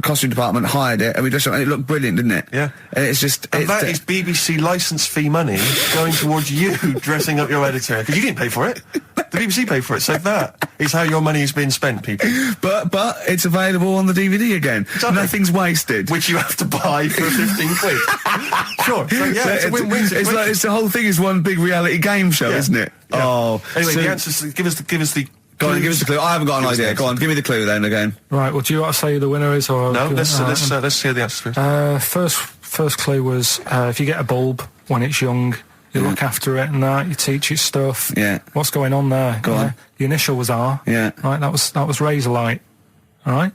costume department hired it, and we just, and it looked brilliant, didn't it? Yeah. And it's just, And that is BBC licence fee money going towards you dressing up your editor, because you didn't pay for it. The BBC paid for it, so that is how your money has been spent, people. But it's available on the DVD again. Exactly. Nothing's wasted. Which you have to buy for 15 quid. Sure. So, yeah, it's a win-win situation. It's like, the whole thing is one big reality game show, isn't it? Yeah. Oh. Anyway, so, the answers, give us the... Go on, give us the clue. I haven't got an idea. Go on, give me the clue then again. Right, well, do you want to say who the winner is, or... No, let's hear the answers first. First clue was, if you get a bulb when it's young, you look after it and that, you teach it stuff. Yeah. What's going on there? Go on. The initial was R. Yeah. Right, that was razor light. All right?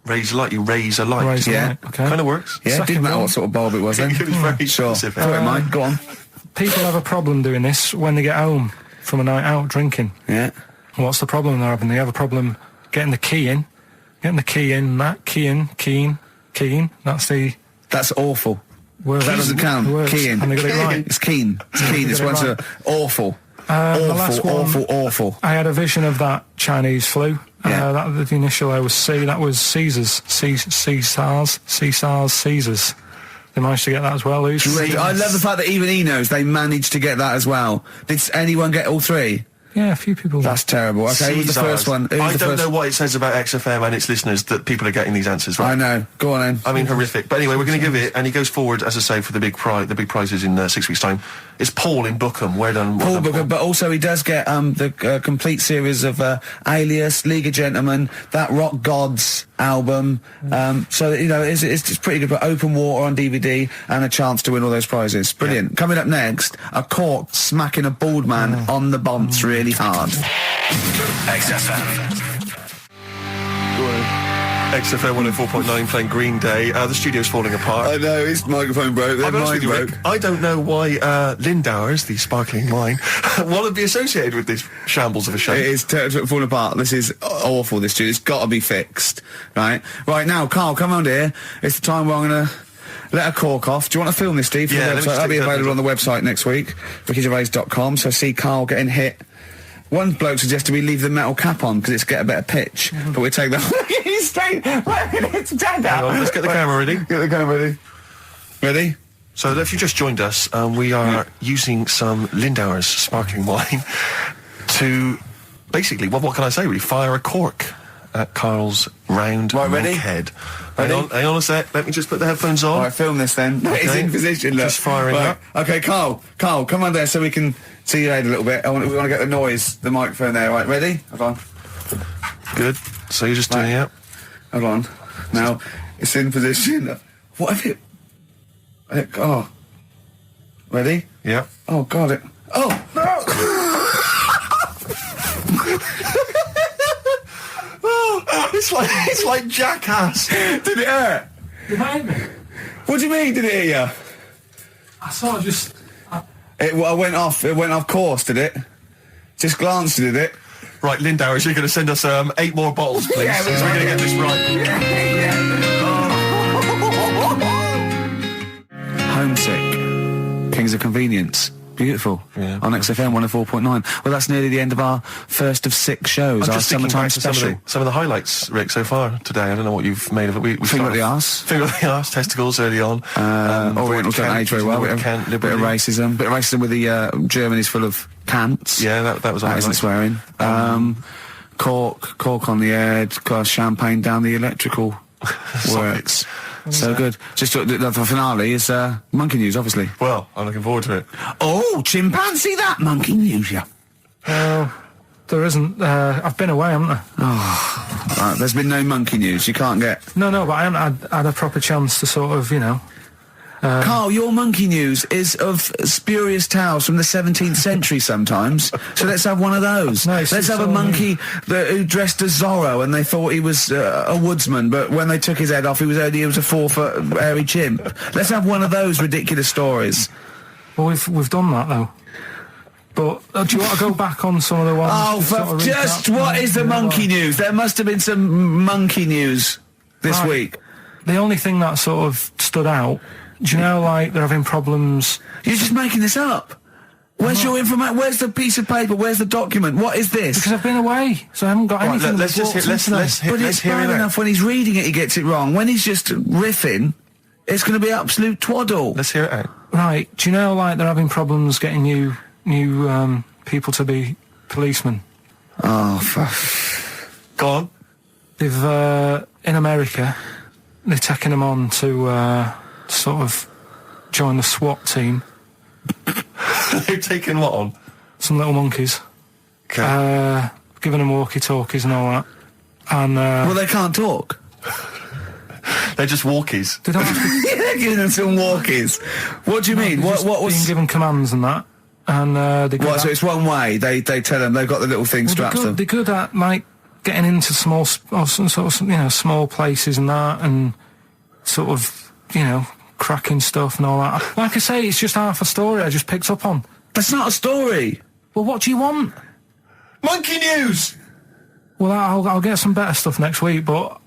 Razor light, you raise a light. Razor Yeah. light, okay. Kind of works. Yeah, Second didn't matter one. what sort of bulb it was then. It was very Sure. specific. Go on, Mike, go on. People have a problem doing this when they get home from a night out drinking. Yeah. What's the problem they're having? They have a problem getting the key in. That keying. That's the That's awful. word. That doesn't count. Words. Keying. And they got it right. It's keen. It's keen. It's Get it one's right. awful. The last one, Awful. I had a vision of that Chinese flu. Yeah. The initial I was C. That was Caesars. Caesars. They managed to get that as well. I love the fact that even he knows they managed to get that as well. Did anyone get all three? Yeah, a few people. That's terrible. Okay, who's the first one? I don't know what it says about XFM and its listeners that people are getting these answers right. I know. Go on then. I mean, horrific. But anyway, we're going to give it, and he goes forward, as I say, for the big prizes in 6 weeks' time. It's Paul in Bookham. Well done, Paul Booker, but also he does get the complete series of Alias, League of Gentlemen, that Rock Gods album. So you know, it's pretty good. But Open Water on DVD and a chance to win all those prizes. Brilliant. Yeah. Coming up next, a cork smacking a bald man on the bonds really hard. XFM. XFM 104.9 playing Green Day. The studio's falling apart. I know, his microphone broke. I'll be honest with you, Rick, I don't know why Lindauer's, the sparkling wine, want to be associated with this shambles of a show. It is falling apart. This is awful, this studio. It's got to be fixed. Right now, Carl, come on here. It's the time where I'm going to let a cork off. Do you want to film this, Steve? Yeah, let me that'll be available on the website next week, rickygervais.com. So see Carl getting hit. One bloke suggested we leave the metal cap on because it's get a better pitch, but we take that. He's staying. Let's get the camera ready. Get the camera ready. Ready? So if you just joined us, we are using some Lindauer's sparkling wine to basically, what can I say? We fire a cork at Carl's round head. Hang on a sec. Let me just put the headphones on. All right, film this then. Okay. It's in position. Look. Just firing up. Okay, Carl, come on there so we can see your head a little bit. We want to get the noise, the microphone there. Right, ready? Hold on. Good. So you're just doing it. Hold on. Now it's in position. What if it? Oh. Ready? Yeah. Oh God! Oh no! It's like Jackass. Did it hurt? Behind me. What do you mean? Did it hit you? I sort of just. It went off. It went off course. Did it? Just glanced. Did it? Right, Lindauer, you're going to send us 8 more bottles, please. Yeah, so we're going to get this right. Homesick. Kings of Convenience. Beautiful. Yeah. On XFM 104.9. Well, that's nearly the end of our first of 6 shows. I'm Our just thinking summertime back to special. some of the highlights, Rick, so far today. I don't know what you've made of it. We Finger at the arse. Finger at the arse, testicles early on. Orientals don't age very well. Bit of racism. Bit of racism with the Germany's full of cants. Yeah, that was That isn't swearing. Cork on the head, champagne down the electrical works. So good. Just the finale is monkey news, obviously. Well, I'm looking forward to it. Oh, chimpanzee that monkey news, yeah. There isn't. I've been away, haven't I? Oh, right, there's been no monkey news. You can't get. No, but I haven't had a proper chance to sort of, Carl, your monkey news is of spurious tales from the 17th century sometimes. So let's have one of those. No, let's have a monkey who dressed as Zorro and they thought he was a woodsman, but when they took his head off, he was a 4-foot hairy chimp. Let's have one of those ridiculous stories. Well, we've done that though. But do you want to go back on some of the ones? Oh, just what is the monkey news? There must have been some monkey news this week. The only thing that sort of stood out. Do you know, like, they're having problems... You're just making this up. Where's your information? Where's the piece of paper? Where's the document? What is this? Because I've been away, so I haven't got anything. Let's hear But it's bad enough when he's reading it, he gets it wrong. When he's just riffing, it's going to be absolute twaddle. Let's hear it out. Right, do you know, like, they're having problems getting new people to be policemen? Oh, Go on. They've, in America, they're taking them on to, sort of join the SWAT team. They've taken what on? Some little monkeys. Okay. Giving them walkie-talkies and all that. And, well, they can't talk. They're just walkies. They don't have to... Yeah, they're giving them some walkies. What do you mean? What was... being given commands and that. And, they What, so it's one way? They tell them they've got the little thing strapped to them? They're good at, like, getting into small places and that, and sort of, cracking stuff and all that. Like I say, it's just half a story I just picked up on. That's not a story. Well, what do you want? Monkey news! Well, I'll get some better stuff next week, but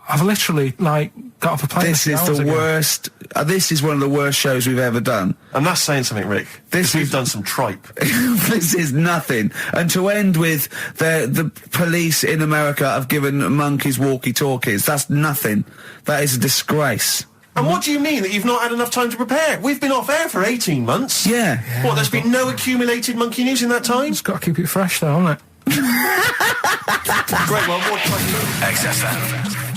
I've literally, like, got off a plane. This is the worst. This is one of the worst shows we've ever done. And that's saying something, Rick. We've done some tripe. This is nothing. And to end with the police in America have given monkeys walkie-talkies. That's nothing. That is a disgrace. And what do you mean that you've not had enough time to prepare? We've been off air for 18 months. Yeah. What, there's been no accumulated monkey news in that time? Just got to keep it fresh, though, haven't it? Great, well, what... XFM.